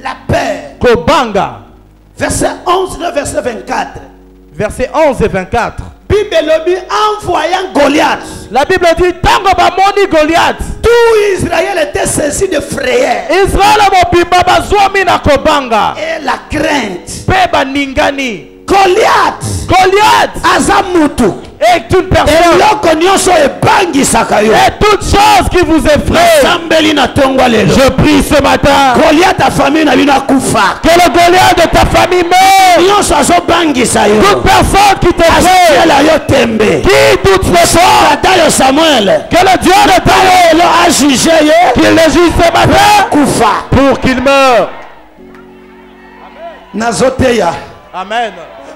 S3: La peur.
S2: Kobanga.
S3: Verset 11, le verset 24.
S2: Verset 11 et 24.
S3: Bible lobi envoyant Goliath.
S2: La Bible dit tango bamoni Goliath.
S3: Tout Israël était saisi de frayeur
S2: Israël mobimba bazwami na kobanga.
S3: et la crainte.
S2: Pe baningani.
S3: Goliath azamutu
S2: Et toute personne.
S3: eloko nyonso ebangisaka yo.
S2: Et toute chose qui vous effraie.
S3: Sambeli na tongwa lelo.
S2: Je prie ce matin.
S3: Goliath a famille na bino akufa.
S2: Que le Goliath de ta famille meure.
S3: Nyonso azobangisa yo.
S2: Toute personne qui t'effraie.
S3: Asiela yo tembe.
S2: Qui toutes les choses.
S3: Tata yo Samuel.
S2: Que le Dieu de ta
S3: Elo a jugé yo.
S2: qu'il le juge ce matin.
S3: Kufa.
S2: Pour qu'il meure.
S3: Nazoteya.
S2: Amen.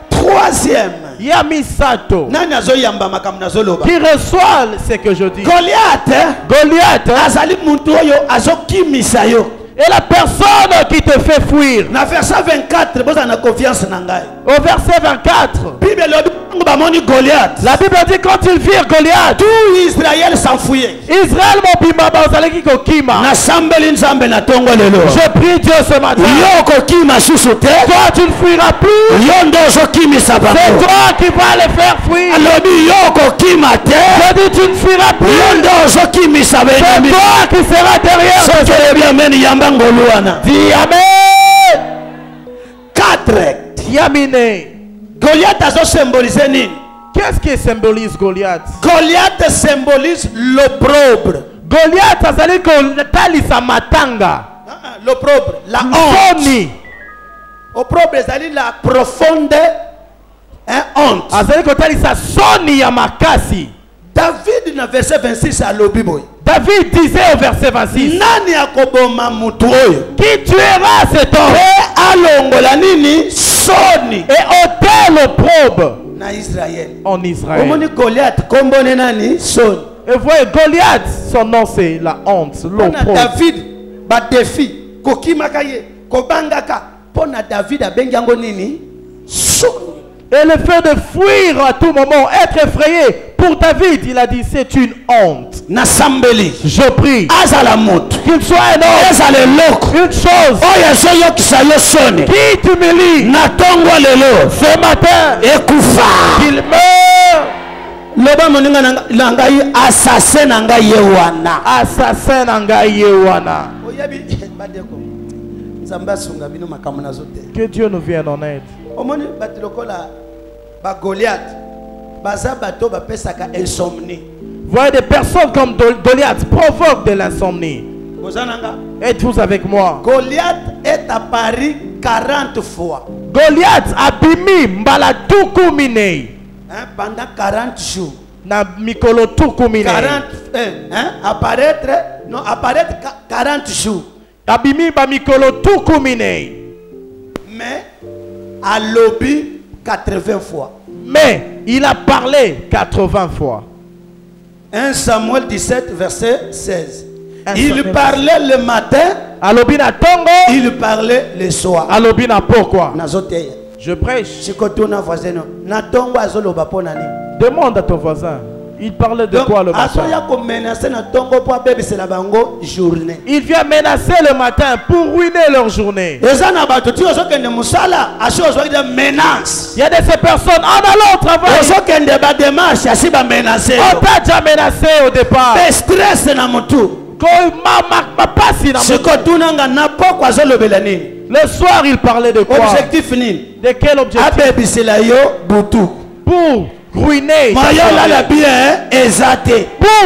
S3: Troisième.
S2: Yamisato.
S3: Nani azoyamba makambo nazoloba.
S2: Qui reçoit ce que je dis. Goliath.
S3: Azali muntu oyo azokimisa yo.
S2: Et la personne qui te fait fuir.
S3: Na verset 24, boza na confiance na ngai.
S2: Au verset 24.
S3: Bible lobi bamoni Goliath.
S2: La Bible dit quand ils virent Goliath.
S3: Tout Israël s'enfuyait.
S2: Israël mobimba bazalaki kokima.
S3: Na sambeli nzambe na tongo lelo.
S2: Je prie Dieu ce matin.
S3: Yo kokima susu te.
S2: Toi tu ne fuiras plus.
S3: Yo ndo ozokimisa bango.
S2: C'est toi qui vas les faire fuir.
S3: Alobi yo kokima te.
S2: Je dis tu ne fuiras plus.
S3: Yo ndo ozokimisa
S2: C'est
S3: benami.
S2: toi qui seras derrière.
S3: Sokele bien meni yamba ngoluana.
S2: Dis Amen.
S3: 4.
S2: Yamine.
S3: Goliath azo symboliser nini?
S2: Qu'est-ce qui symbolise Goliath?
S3: Goliath symbolise l'opprobre.
S2: Goliath azali kotalisa matanga.
S3: L'opprobre, la honte.
S2: Soni.
S3: Opprobre ezali la profonde honte.
S2: Azali kotalisa soni ya makasi.
S3: David na verset 26 alobi boy.
S2: David disait au verset 26.
S3: Nani akoboma mutu oyo?
S2: Qui tuera cet homme?
S3: Et alongola nini? Soni.
S2: Et ôter l'opprobre
S3: Na Israël.
S2: en Israël.
S3: Omoni Goliath kombone nani? Soni.
S2: Et voyez, Goliath, son nom c'est la honte, l'opprobre.
S3: David ba défi kokimaka ye kobangaka pona David abengi yango nini? Soni.
S2: Et le fait de fuir à tout moment, être effrayé, pour David, il a dit c'est une honte.
S3: Nasambeli.
S2: Je prie
S3: Azala moto.
S2: qu'il soit un homme,
S3: Ezale loko.
S2: une chose
S3: Oya zoyokisa yo soni.
S2: qui t'humilie
S3: Na tongwa lelo.
S2: ce matin,
S3: Ekufa.
S2: qu'il meure.
S3: loba moninga na ngai assassin na ngai yewana.
S2: Assassin na ngai yewana.
S3: Oyabi badeko. Nzamba sunga bino makambo nazote.
S2: Que Dieu nous vienne en aide.
S3: Omoni batilokola ba Goliath. Baza bato ba pesaka insomnie.
S2: Voyez des personnes comme Goliath provoquent de l'insomnie. Êtes-vous avec moi?
S3: Goliath est apparu 40 fois.
S2: Goliath a bimi mbala tuku minei.
S3: Pendant 40 jours.
S2: Na mikolo tuku minei.
S3: 40 apparaître 40 jours.
S2: Abimi ba mikolo tuku minei.
S3: Mais à lobby 80 fois.
S2: Mais il a parlé 80 fois.
S3: 1 Samuel 17 verset 16. Il parlait le matin.
S2: Alobina tongo.
S3: Il parlait le soir.
S2: Alobina pourquoi?
S3: Je prêche.
S2: Demande à ton voisin. Il parlait de quoi le matin? Il vient menacer le matin pour ruiner leur journée. Il y a de ces personnes en allant au travail. On t'a déjà menacé au départ. Le soir il parlait de quoi?
S3: Objectif fini.
S2: De quel objectif? Pour ruiner. Pour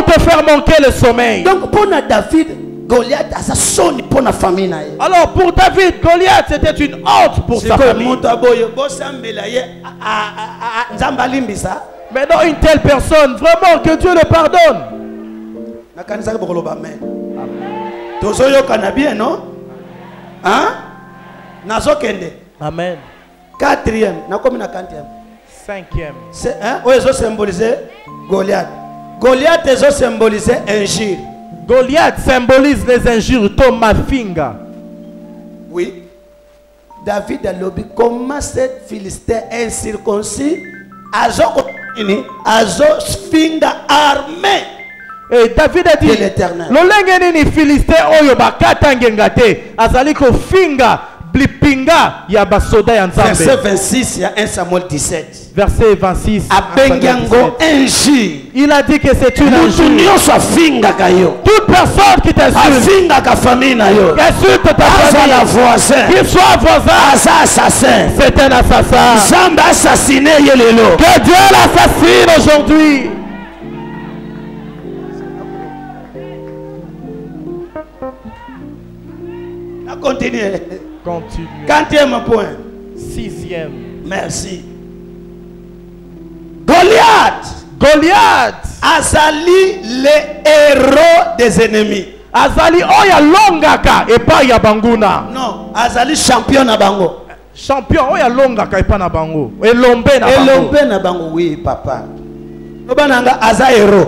S2: te faire manquer le sommeil.
S3: Donc pour David, Goliath a sa sonne pour la famille.
S2: Alors pour David, Goliath c'était une honte pour sa famille. Mais non, une telle personne, vraiment que Dieu le pardonne. Amen.
S3: Quatrième.
S2: Cinquième.
S3: Ils ont symbolisé Goliath. Goliath ils ont symbolisé injure.
S2: Goliath symbolise les injures. Thomas Finga.
S3: Oui. David a lobby. Comment cette Philistin incirconcis Azo Finga armé.
S2: Et David a dit l'olenge ni Philistin oyo bakata ngengate azaliko finga blipinga ya basoda ya nzambe.
S3: Verset 26 il y a 1 Samuel 17.
S2: Verset 26. Il a dit que c'est une injure. Toute personne qui t'insulte, insulte ta famille, qu'il soit voisin, c'est un assassin. Que Dieu l'assassine aujourd'hui.
S3: Continuez.
S2: Continue.
S3: 4e point.
S2: 6e.
S3: Merci. Goliath. Azali les héros des ennemis.
S2: Azali oya longaka et pas ya banguna.
S3: Non, Azali champion na bango.
S2: Champion oya longaka et pas na bango. Elombe na bango.
S3: Elombe na bango, oui papa. Obananga aza héros.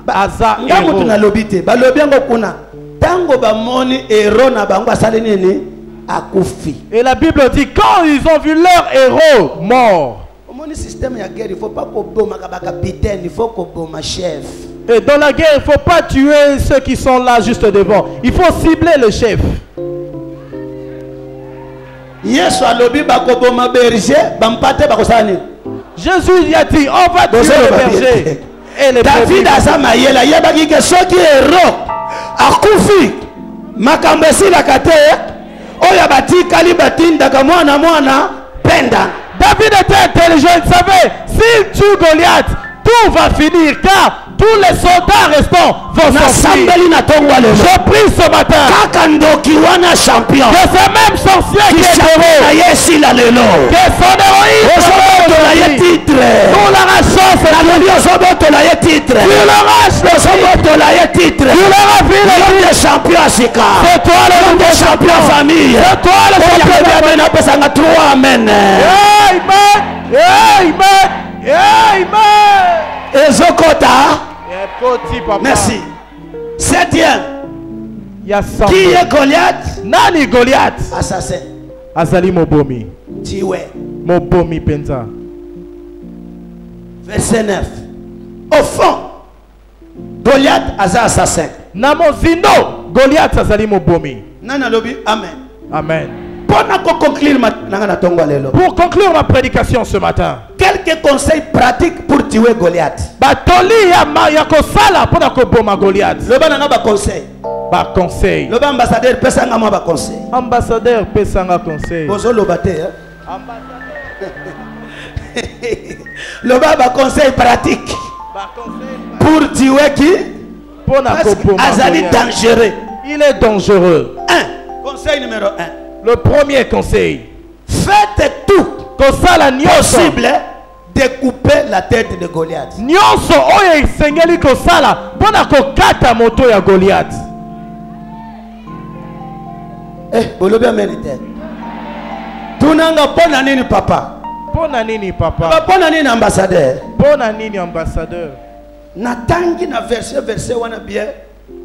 S2: Aza héros.
S3: Ngamu tuna lobite. Ba lobiango kuna. Tango ba moni héros na bango asali nini? Akufi.
S2: Et la Bible dit quand ils ont vu leur héros mort.
S3: Au système de guerre, il ne faut pas que capitaine, il faut que chef.
S2: Et dans la guerre, il ne faut pas tuer ceux qui sont là juste devant. Il faut cibler le chef. Jésus a dit, on va tuer le berger. Et les
S3: David a Samaïela, il y a des gens qui sont héros. Akufi, Makambesi la kate, Oyabati, Kalibatin, Dakamwana, Mwana, Penda.
S2: David était intelligent, il savait, s'il tue Goliath, tout va finir, car tous les soldats restants vont s'enfuir. Je prie ce matin que ce même sorcier qui est héros, que son héroïne, nous l'arrachons, tu l'arraches, c'est toi le nouveau champion famille, c'est toi le champion. Amen. Amen. Amen.
S3: Ezokota. Merci. 7e. Qui est Goliath?
S2: Nani Goliath?
S3: Assassin.
S2: Azali Mobomi.
S3: Tiwe.
S2: Mobomi Penza.
S3: Verset 9. Au fond, Goliath Aza assassin.
S2: Namozindo Goliath Azali Mobomi.
S3: Nana lobi. Amen.
S2: Amen.
S3: Pour conclure ma prédication
S2: ce matin,
S3: quel quelques conseils pratiques pour tuer Goliath.
S2: batoli ya kosala mpona koboma Goliath.
S3: Le bananga ba conseil.
S2: Ba conseil.
S3: Le ambassadeur pesanga moi ba conseil.
S2: Ambassadeur pesanga conseil.
S3: Bozo lo baté hein. Le ba conseil pratique.
S2: Ba conseil
S3: pour tuer qui?
S2: Mpona koboma
S3: Azali dangereux.
S2: Il est dangereux.
S3: 1. Conseil numéro 1.
S2: Le premier conseil.
S3: Faites tout possible de couper la tête de Goliath.
S2: Nyonso oyo esengeli kosala mpona kokata moto ya Goliath.
S3: Bolobi amenite. Tunanga pona nini papa?
S2: Pona nini papa?
S3: Pona nini ambassadeur?
S2: Pona nini ambassadeur?
S3: Natangi na verset wana bien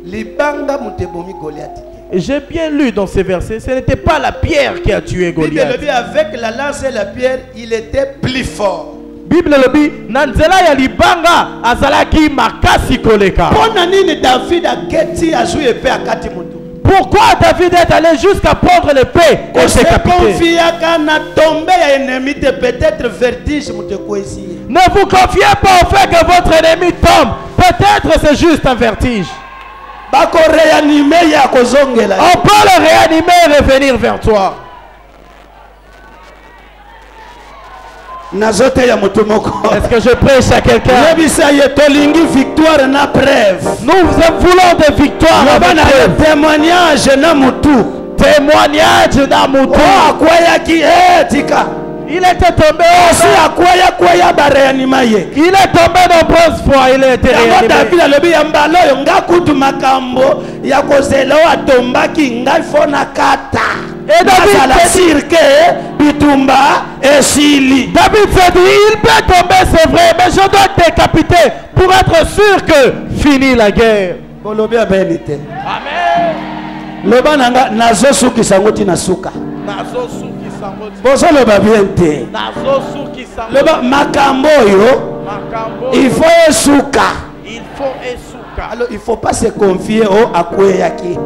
S3: libanga mutebomi Goliath.
S2: J'ai bien lu dans ces versets, ce n'était pas la pierre qui a tué Goliath.
S3: Bible avec la lance et la pierre, il était plus fort.
S2: Bible lobi nanzela ya libanga azalaki makasi koleka.
S3: Pona nini David aketi azui epée akati mutu?
S2: Pourquoi David est allé jusqu'à prendre l'épée et s'est décapité?
S3: Peut-être vertige mutekwezi.
S2: Ne vous confiez pas au fait que votre ennemi tombe. Peut-être c'est juste un vertige. On peut le réanimer et revenir vers toi. Est-ce que je prêche à quelqu'un? Nous voulons des victoires.
S3: Témoignage na mutu.
S2: Témoignage na mutu. Il était tombé. Il est tombé nombreuses fois. Il a été réanimé. Et David s'est dit, il peut tomber, c'est vrai, mais je dois te décapiter pour être sûr que fini la guerre.
S3: Amen. Il faut esuka. Alors il faut pas se confier au akweyaki.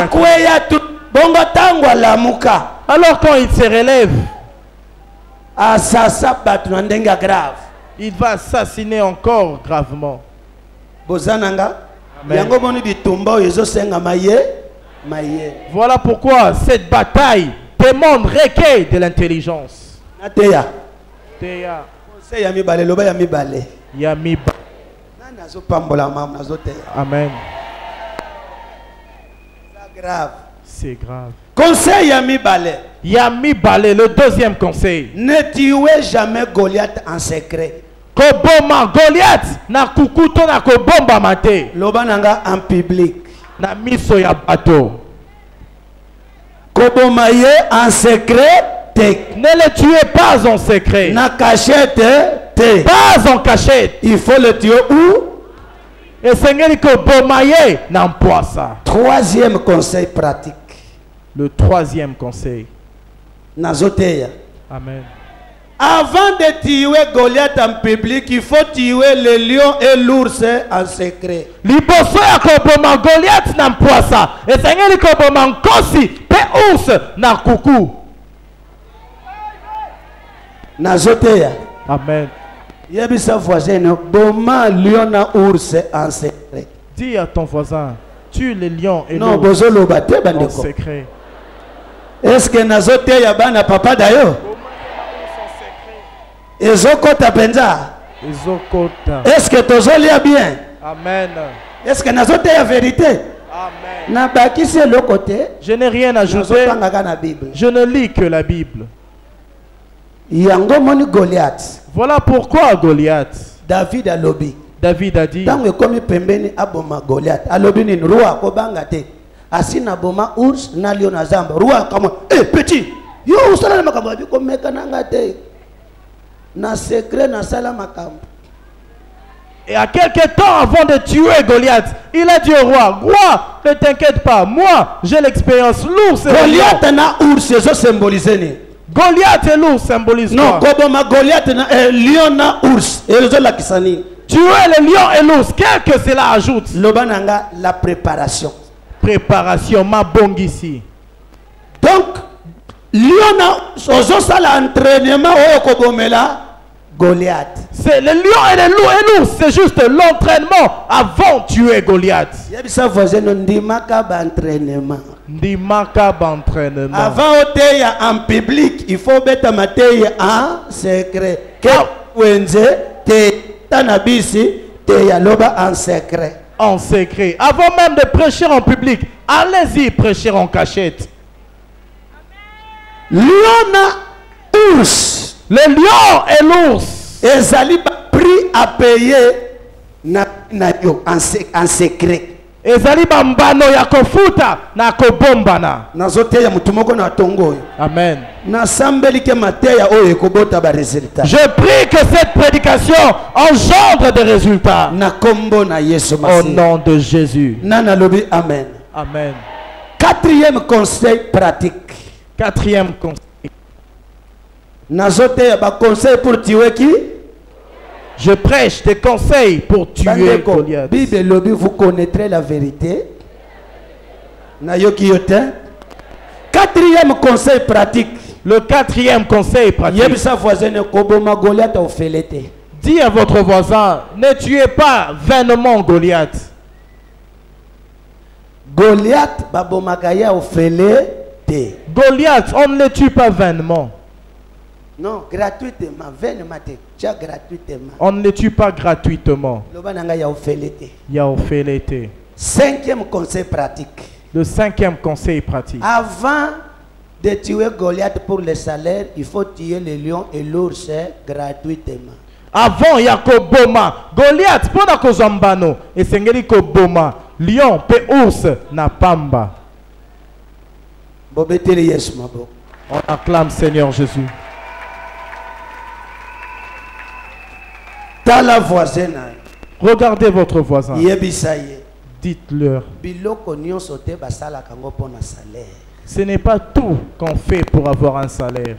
S3: Akweya tout bongo tango lamuka.
S2: Alors quand il se relève,
S3: grave,
S2: il va assassiner encore gravement.
S3: Bozananga. Yango boni bitumba yezo senga maye.
S2: Voilà pourquoi cette bataille demande recueil de l'intelligence.
S3: Nateya.
S2: Teya.
S3: Conseil ya mibale loba ya mibale.
S2: Ya mibale.
S3: Nani azopambola mama nazoteya.
S2: Amen.
S3: C'est grave.
S2: C'est grave.
S3: Conseil ya mibale.
S2: Ya mibale, le deuxième conseil.
S3: Ne tuez jamais Goliath en secret.
S2: Koboma Goliath na kukuto na kobomba mate.
S3: Loba nanga en public.
S2: Na miso ya bato.
S3: Koboma ye en secret te.
S2: Ne le tuez pas en secret.
S3: Na cachette te.
S2: Pas en cachette.
S3: Il faut le tuer où?
S2: Et sengeli koboma ye na mpoasa.
S3: Troisième conseil pratique.
S2: Le troisième conseil.
S3: Nazoteya.
S2: Amen.
S3: Avant de tuer Goliath en public, il faut tuer le lion et l'ours en secret.
S2: Liboso ya koboma Goliath na mpoasa. Esengeli koboma nkosi pe ours na kuku.
S3: Nazoteya.
S2: Amen.
S3: Yebisa voisin, boma lion na ours en secret.
S2: Dis à ton voisin, tue les lions et
S3: non,
S2: l'ours
S3: en
S2: secret.
S3: Est-ce que nazoteya bana papa dayo? Ezokota penza.
S2: Ezokota.
S3: Est-ce que tozolia bien?
S2: Amen.
S3: Est-ce que nazote la vérité?
S2: Amen.
S3: Na baki c'est le côté.
S2: Je n'ai rien ajouté. Je ne lis que la Bible.
S3: Yango moni Goliath.
S2: Voilà pourquoi Goliath.
S3: David a lobby.
S2: David a dit.
S3: Tango komi pembeni aboma Goliath. A lobby ni roi ko banga te. Asina boma ours na lion na zamba. Roi kama petit. Yo usala na makambo bi ko meka nanga te. Na secret na sala makambo.
S2: Et à quelque temps avant de tuer Goliath, il a dit au roi, roi, ne t'inquiète pas, moi j'ai l'expérience. L'ours et
S3: Goliath na ours eso symboliser ni.
S2: Goliath et l'ours symbolisent
S3: non, quoi? Non, Goliath na lion na ours eso la kisani.
S2: Tuer le lion et l'ours, qu'est-ce que cela ajoute?
S3: Lobananga la préparation.
S2: Préparation, ma bonne ici.
S3: Donc lion ozosala entraînement oyo kobomela Goliath.
S2: C'est le lion et l'ours, c'est juste l'entraînement avant de tuer Goliath.
S3: Yebisa voisin ndimaka ba entraînement.
S2: Ndimaka ba entraînement.
S3: Avant oteya en public, il faut mettre mateya en secret. Que wenze te tanabisi te yaloba en secret.
S2: En secret. Avant même de prêcher en public, allez-y prêcher en cachette.
S3: Lion ours.
S2: Le lion et l'ours.
S3: Ezali ba prix à payer na yo en secret.
S2: Ezali bambano ya kofuta na kobombana.
S3: Nazote ya mutumoko na tongo.
S2: Amen.
S3: Na sambeli ke mateya oyo ekobota ba résultat.
S2: Je prie que cette prédication engendre des résultats.
S3: Na kombo na Yesu
S2: Au
S3: Masihi.
S2: nom de Jésus.
S3: Nana lobi amen.
S2: Amen.
S3: Quatrième conseil pratique.
S2: Quatrième conseil.
S3: Nazote ya ba conseil pour tuer qui?
S2: Je prêche des conseils pour tuer
S3: Bandeko,
S2: Goliath.
S3: Bible lobi, vous connaîtrez la vérité. Na yoki yote. Quatrième conseil pratique.
S2: Le quatrième conseil pratique.
S3: Yebisa voisin koboma Goliath au felete.
S2: Dis à votre voisin, ne tuez pas vainement Goliath.
S3: Goliath babomaka au felete.
S2: Goliath, on ne le tue pas vainement.
S3: Non, gratuitement, vainement, tiens gratuitement.
S2: On ne le tue pas gratuitement.
S3: Lobananga ya au felete.
S2: Yaofelete.
S3: Cinquième conseil pratique.
S2: Le cinquième conseil pratique.
S3: Avant de tuer Goliath pour le salaire, il faut tuer le lion et l'ours gratuitement.
S2: Avant Yakoboma, Goliath, pour la kozambano, et sengeli koboma, lion, pe ours, na pamba.
S3: Bobeteli Yesu mabo.
S2: On acclame Seigneur Jésus.
S3: Tala voisin.
S2: Regardez votre voisin.
S3: Yebisaye.
S2: Dites-leur.
S3: Biloko nyonso te basala kango pona salaire.
S2: Ce n'est pas tout qu'on fait pour avoir un salaire.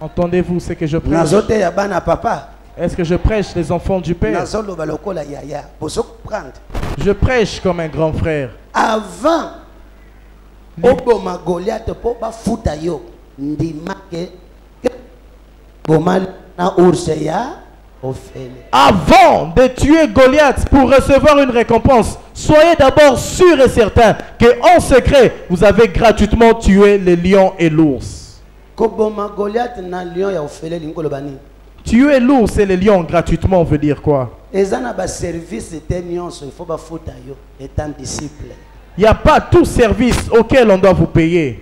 S2: Entendez-vous ce que je prêche?
S3: Nazote ya bana papa.
S2: Est-ce que je prêche les enfants du Père?
S3: Nazolo baloko la yaya. Boso prendre.
S2: Je prêche comme un grand frère.
S3: Avant oboma Goliath po ba futa yo ndimake boma na ours ya ofele.
S2: Avant de tuer Goliath pour recevoir une récompense, soyez d'abord sûr et certain qu'en secret, vous avez gratuitement tué les lions et l'ours.
S3: Koboma Goliath na lion ya ofele lingolo bani.
S2: Tuer l'ours et les lions gratuitement veut dire quoi?
S3: Ezana ba service te nyonso il faut ba futa yo étant disciple.
S2: Il n'y a pas tout service auquel on doit vous payer.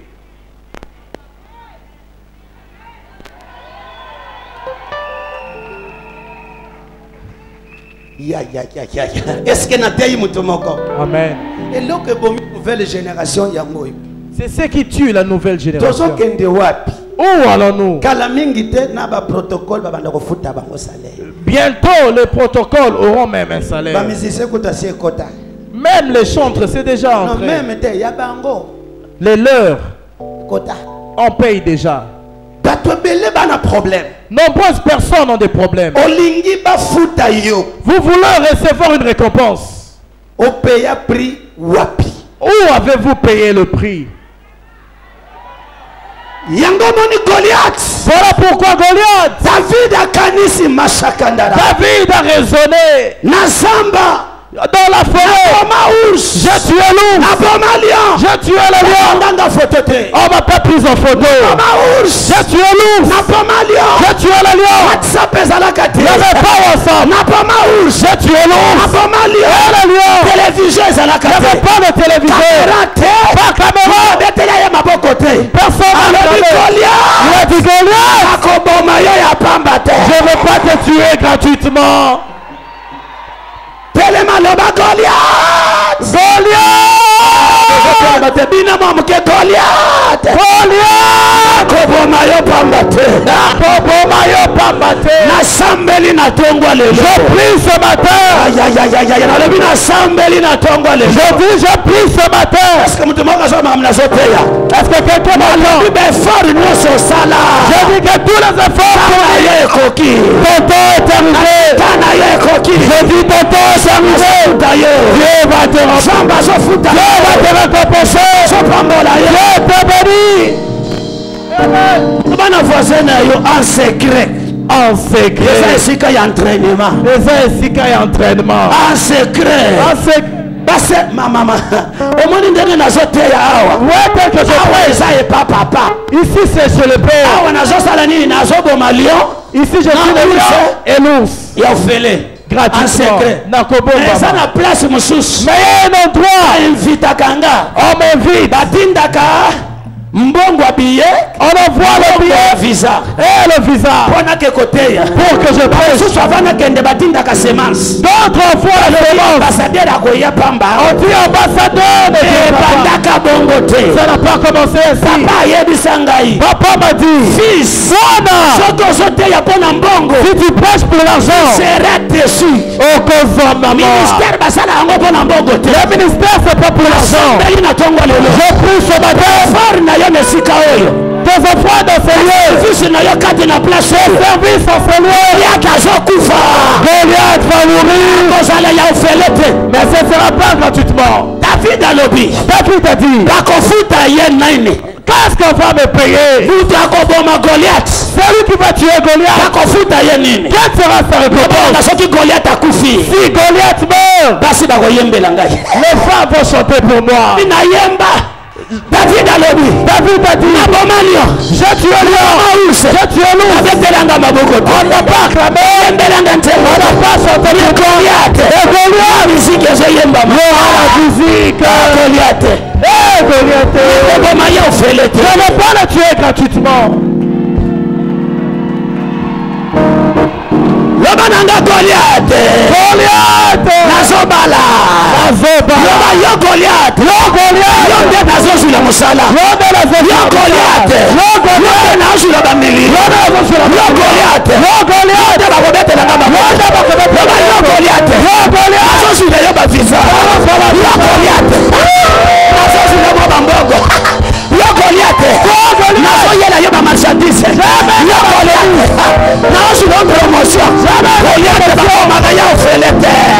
S3: Est-ce que natei mutomoko?
S2: Amen.
S3: Et là que bon nouvelle génération ya moyo.
S2: C'est ce qui tue la nouvelle génération.
S3: Tozo kende wapi?
S2: Où allons-nous?
S3: Kala mingi te na ba protocole ba banda ko futa bango salaire.
S2: Bientôt, les protocoles auront même un salaire.
S3: Ba musicien kota sie kota.
S2: Même les chantres, c'est déjà
S3: Non
S2: entré.
S3: même te ya bango
S2: Les leurs,
S3: kota.
S2: on paye déjà.
S3: Bato belé bana problème.
S2: Nombreuses personnes ont des problèmes.
S3: Olingi ba futa yo.
S2: Vous voulez recevoir une récompense.
S3: O paye prix wapi?
S2: Où avez-vous payé le prix?
S3: Yango moni Goliath.
S2: Voilà pourquoi Goliath,
S3: David a kanisi mashakandara.
S2: David a raisonné
S3: Nazamba.
S2: dans la forêt. J'ai tué l'ours. J'ai tué le lion. On m'a pas pris en photo. J'ai tué l'ours. J'ai tué le lion. Il n'y avait pas ensemble. J'ai tué l'ours. Et le lion. Il n'y avait pas de téléviseur. Pas caméra. Personne n'a regardé. Il a dit Goliath, je ne veux pas te tuer gratuitement. Goliath! Je prie ce matin. Je dis je prie ce matin. Est-ce que quelqu'un m'entend? Je dis que tous les efforts ton temps est arrivé. Je dis ton temps est arrivé. Dieu va te récompenser. Dieu te bénit.
S1: bana voisin na yo en secret.
S2: En secret.
S1: Ça ici entraînement.
S2: Entraînement.
S1: En secret. Parce que ma maman, au moins une dernière nation terre awa. Ouais, quelque chose. Ah ouais, ça est pas papa.
S2: Ici c'est chez le père.
S1: Ah ouais, nation salani, nation bomalion.
S2: Ici je suis le lion et l'ours.
S1: Il a fait
S2: gratuitement.
S1: En secret. Mais ça n'a place moussous.
S2: Mais il y a un endroit.
S1: Invite à Kanga.
S2: On m'invite.
S1: Batindaka. Mbongo billet,
S2: on envoie le billet,
S1: visa.
S2: Et le visa. Pour que je prêche. D'autres fois la semence. On dit ambassadeur de Dieu. Ça n'a pas commencé ainsi. Papa m'a dit, fils, si tu prêches pour l'argent, tu seras déçu. Le ministère c'est pas pour l'argent. Je prie ce matin. Tes enfants dans ce lieu. Service en ce lieu. Goliath va mourir. Mais ce ne sera pas gratuitement. David a dit, qu'est-ce qu'on va me payer? C'est lui qui va tuer Goliath. Quelle sera sa récompense? Si Goliath meurt, les femmes vont chanter pour moi. David a dit, j'ai tué l'ours. On n'a pas acclamé, on n'a pas chanté pour Goliath. Et Goliath, musique. Goliath. Je ne vais pas le tuer gratuitement. Goliath. Nazobala. Yo Goliath.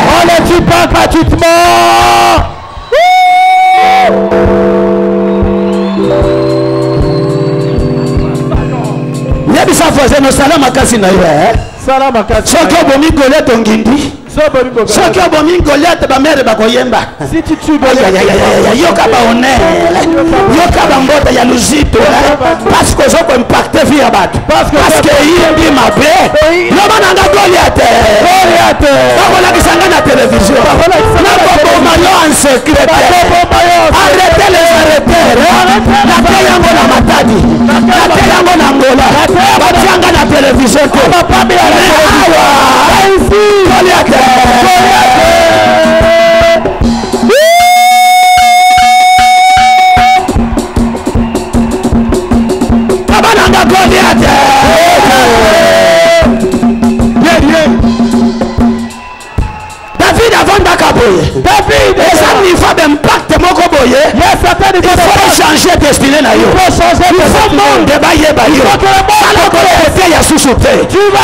S2: On ne tue pas gratuitement. Si tu tues arrêtez les arrêteurs. la télévision. David avant d'Akaboye. David, et ça il faut d'impact mon koboye. Il faut changer destinée na yo. Il faut monde baye baye. Ça le côté ya sous-sauté.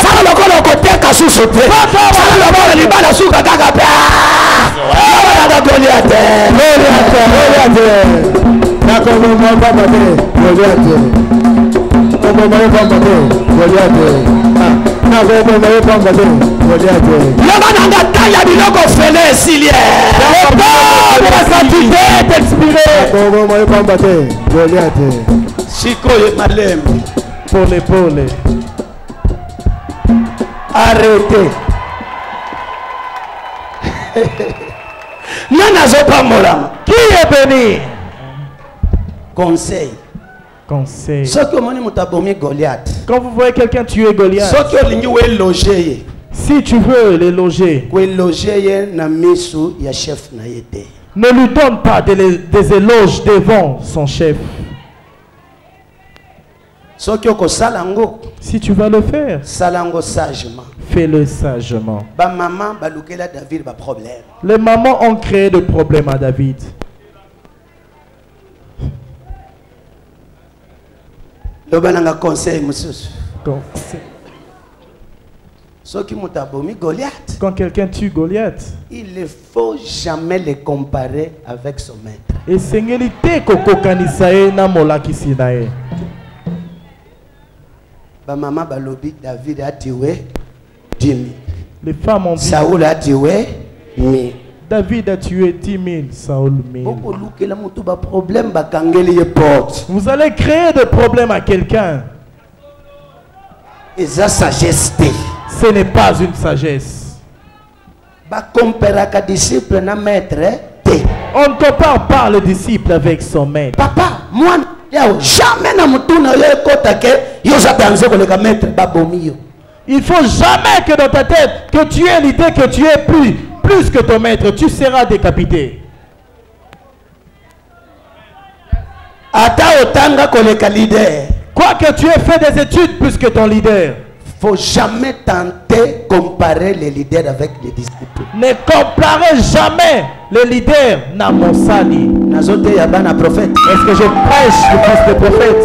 S2: Ça le côté ka sous-sauté. Ça le côté libala suka kaka pa. Ala Goliath. Pour l'épaule. Arrêtez. Qui est béni? Conseil. Conseil. Quand vous voyez quelqu'un tuer Goliath, si tu veux les loger, ne lui donne pas des éloges devant son chef. Si tu vas le faire, fais-le sagement. Les mamans ont créé des problèmes à David. Quand quelqu'un tue Goliath,
S3: il ne faut jamais le comparer avec son maître.
S2: Et Seigneur,
S3: maman balobi David a tué 10 000.
S2: Les femmes ont dit
S3: Saoul a tué 1000.
S2: David a tué 10 000, Saoul 1000. Vous allez créer des problèmes à quelqu'un. Ce n'est pas une sagesse. On ne compare pas le disciple avec son maître.
S3: Papa, moi, jamais
S2: il faut jamais que dans ta tête que tu aies l'idée que tu es plus que ton maître, tu seras décapité. Quoi que tu aies fait des études plus que ton leader,
S3: faut jamais tenter comparer les leaders avec les disciples.
S2: Ne comparez jamais les leaders na Monsali. Est-ce que je prêche le fils de prophète?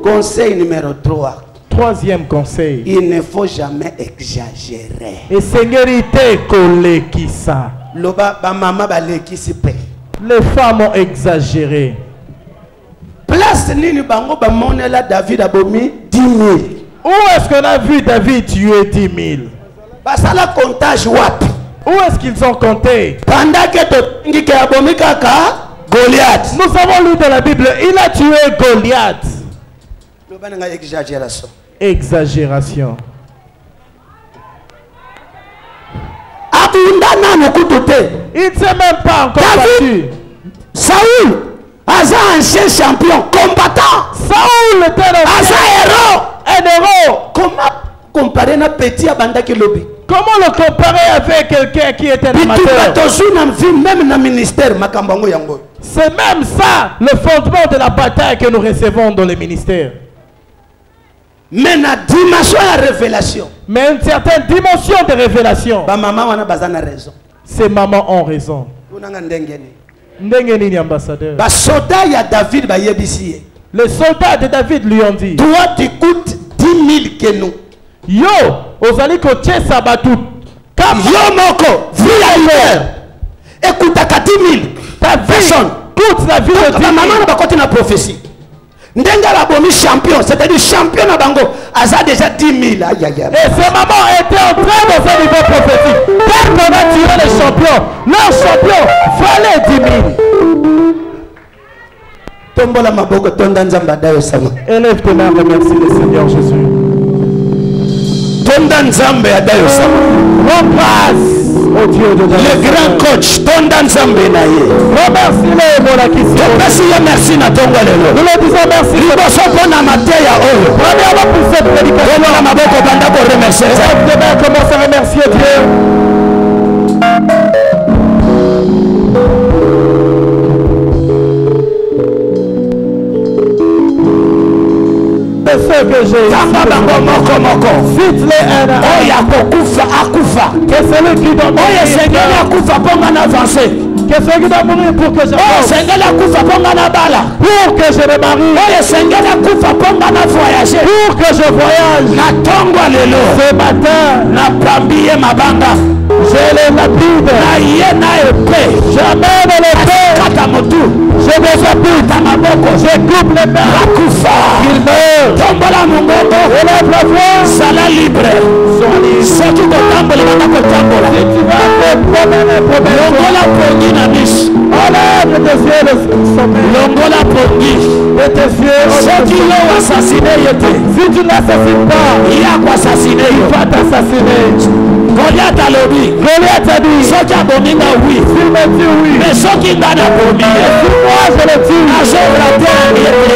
S3: Conseil numéro 3.
S2: Troisième conseil.
S3: Il ne faut jamais exagérer.
S2: Et sécurité kolekisa. Les femmes ont exagéré.
S3: Place nini bango ba monela David abomi 10 000.
S2: Où est-ce qu'on a vu David tuer 10 000?
S3: Basala comptage wapi?
S2: Où est-ce qu'ils ont compté?
S3: Pendant que tu abomi kaka Goliath.
S2: Nous avons lu dans la Bible, il a tué Goliath.
S3: Exagération.
S2: Exagération. Il ne s'est même pas encore battu.
S3: Saoul, Asa ancien champion, combattant.
S2: Saoul était un héros.
S3: Comment comparer un petit à Bandaki Lobby?
S2: Comment le comparer avec quelqu'un qui était un amateur? C'est même ça le fondement de la bataille que nous recevons dans les ministères.
S3: Mais la dimension de la révélation.
S2: Mais une certaine dimension de révélation. Ces mamans ont raison. Ndengeni ambassadeur. Les soldats de David lui ont dit,
S3: toi tu coûtes 10 000 que nous.
S2: Yo, ozali ko tchesa batu.
S3: Yo moko, vie ailleurs. Écoute, à 10 000.
S2: Ta personne. Toute la vie de Dieu.
S3: Maman n'a pas continué la prophétie. Ndenga la bomi champion, c'est-à-dire champion à Bango, Asa déjà 10 000. Aïe, aïe, aïe.
S2: Et ces mamans étaient en train dans un niveau prophétique. Dès qu'on a tiré les champions, leur champion valait 10 000.
S3: Tombola maboko tonda nzamba dayo sama.
S2: Élève tes mains, remercie le Seigneur Jésus.
S3: Tonda nzambe adayo sama.
S2: Rends grâce au Dieu de Dieu.
S3: Le grand coach tonda nzambe na ye.
S2: Remercie-le mon acquisition.
S3: Merci na tonga lelo.
S2: Nous le disons merci.
S3: Liboso pona mateya oyo.
S2: Premièrement pour cette prédication.
S3: Tombola maboko banda ko remercier.
S2: Élève tes mains, commence à remercier Dieu. Ce que j'ai cite-les un que celui qui doit mourir que celui qui doit mourir pour que je pour que je me marie pour que je voyage ce matin je les lapide j'amène l'épée je décapite je coupe les mains qu'il meurt élève la voix
S3: sala libre soki kotambola banda kotambola longola pongi na miso
S2: enlève tes yeux le sommeil
S3: longola pongi
S2: et tes yeux
S3: soki yo assassiné ye te
S2: si tu n'assassines pas
S3: ya koassassiné yo
S2: va t'assassiner.
S3: Goliath alobi
S2: Goliath a dit
S3: soki abominga oui
S2: s'il me dit oui
S3: mais soki nga na bomi
S2: moi je le tue
S3: azobra te ye te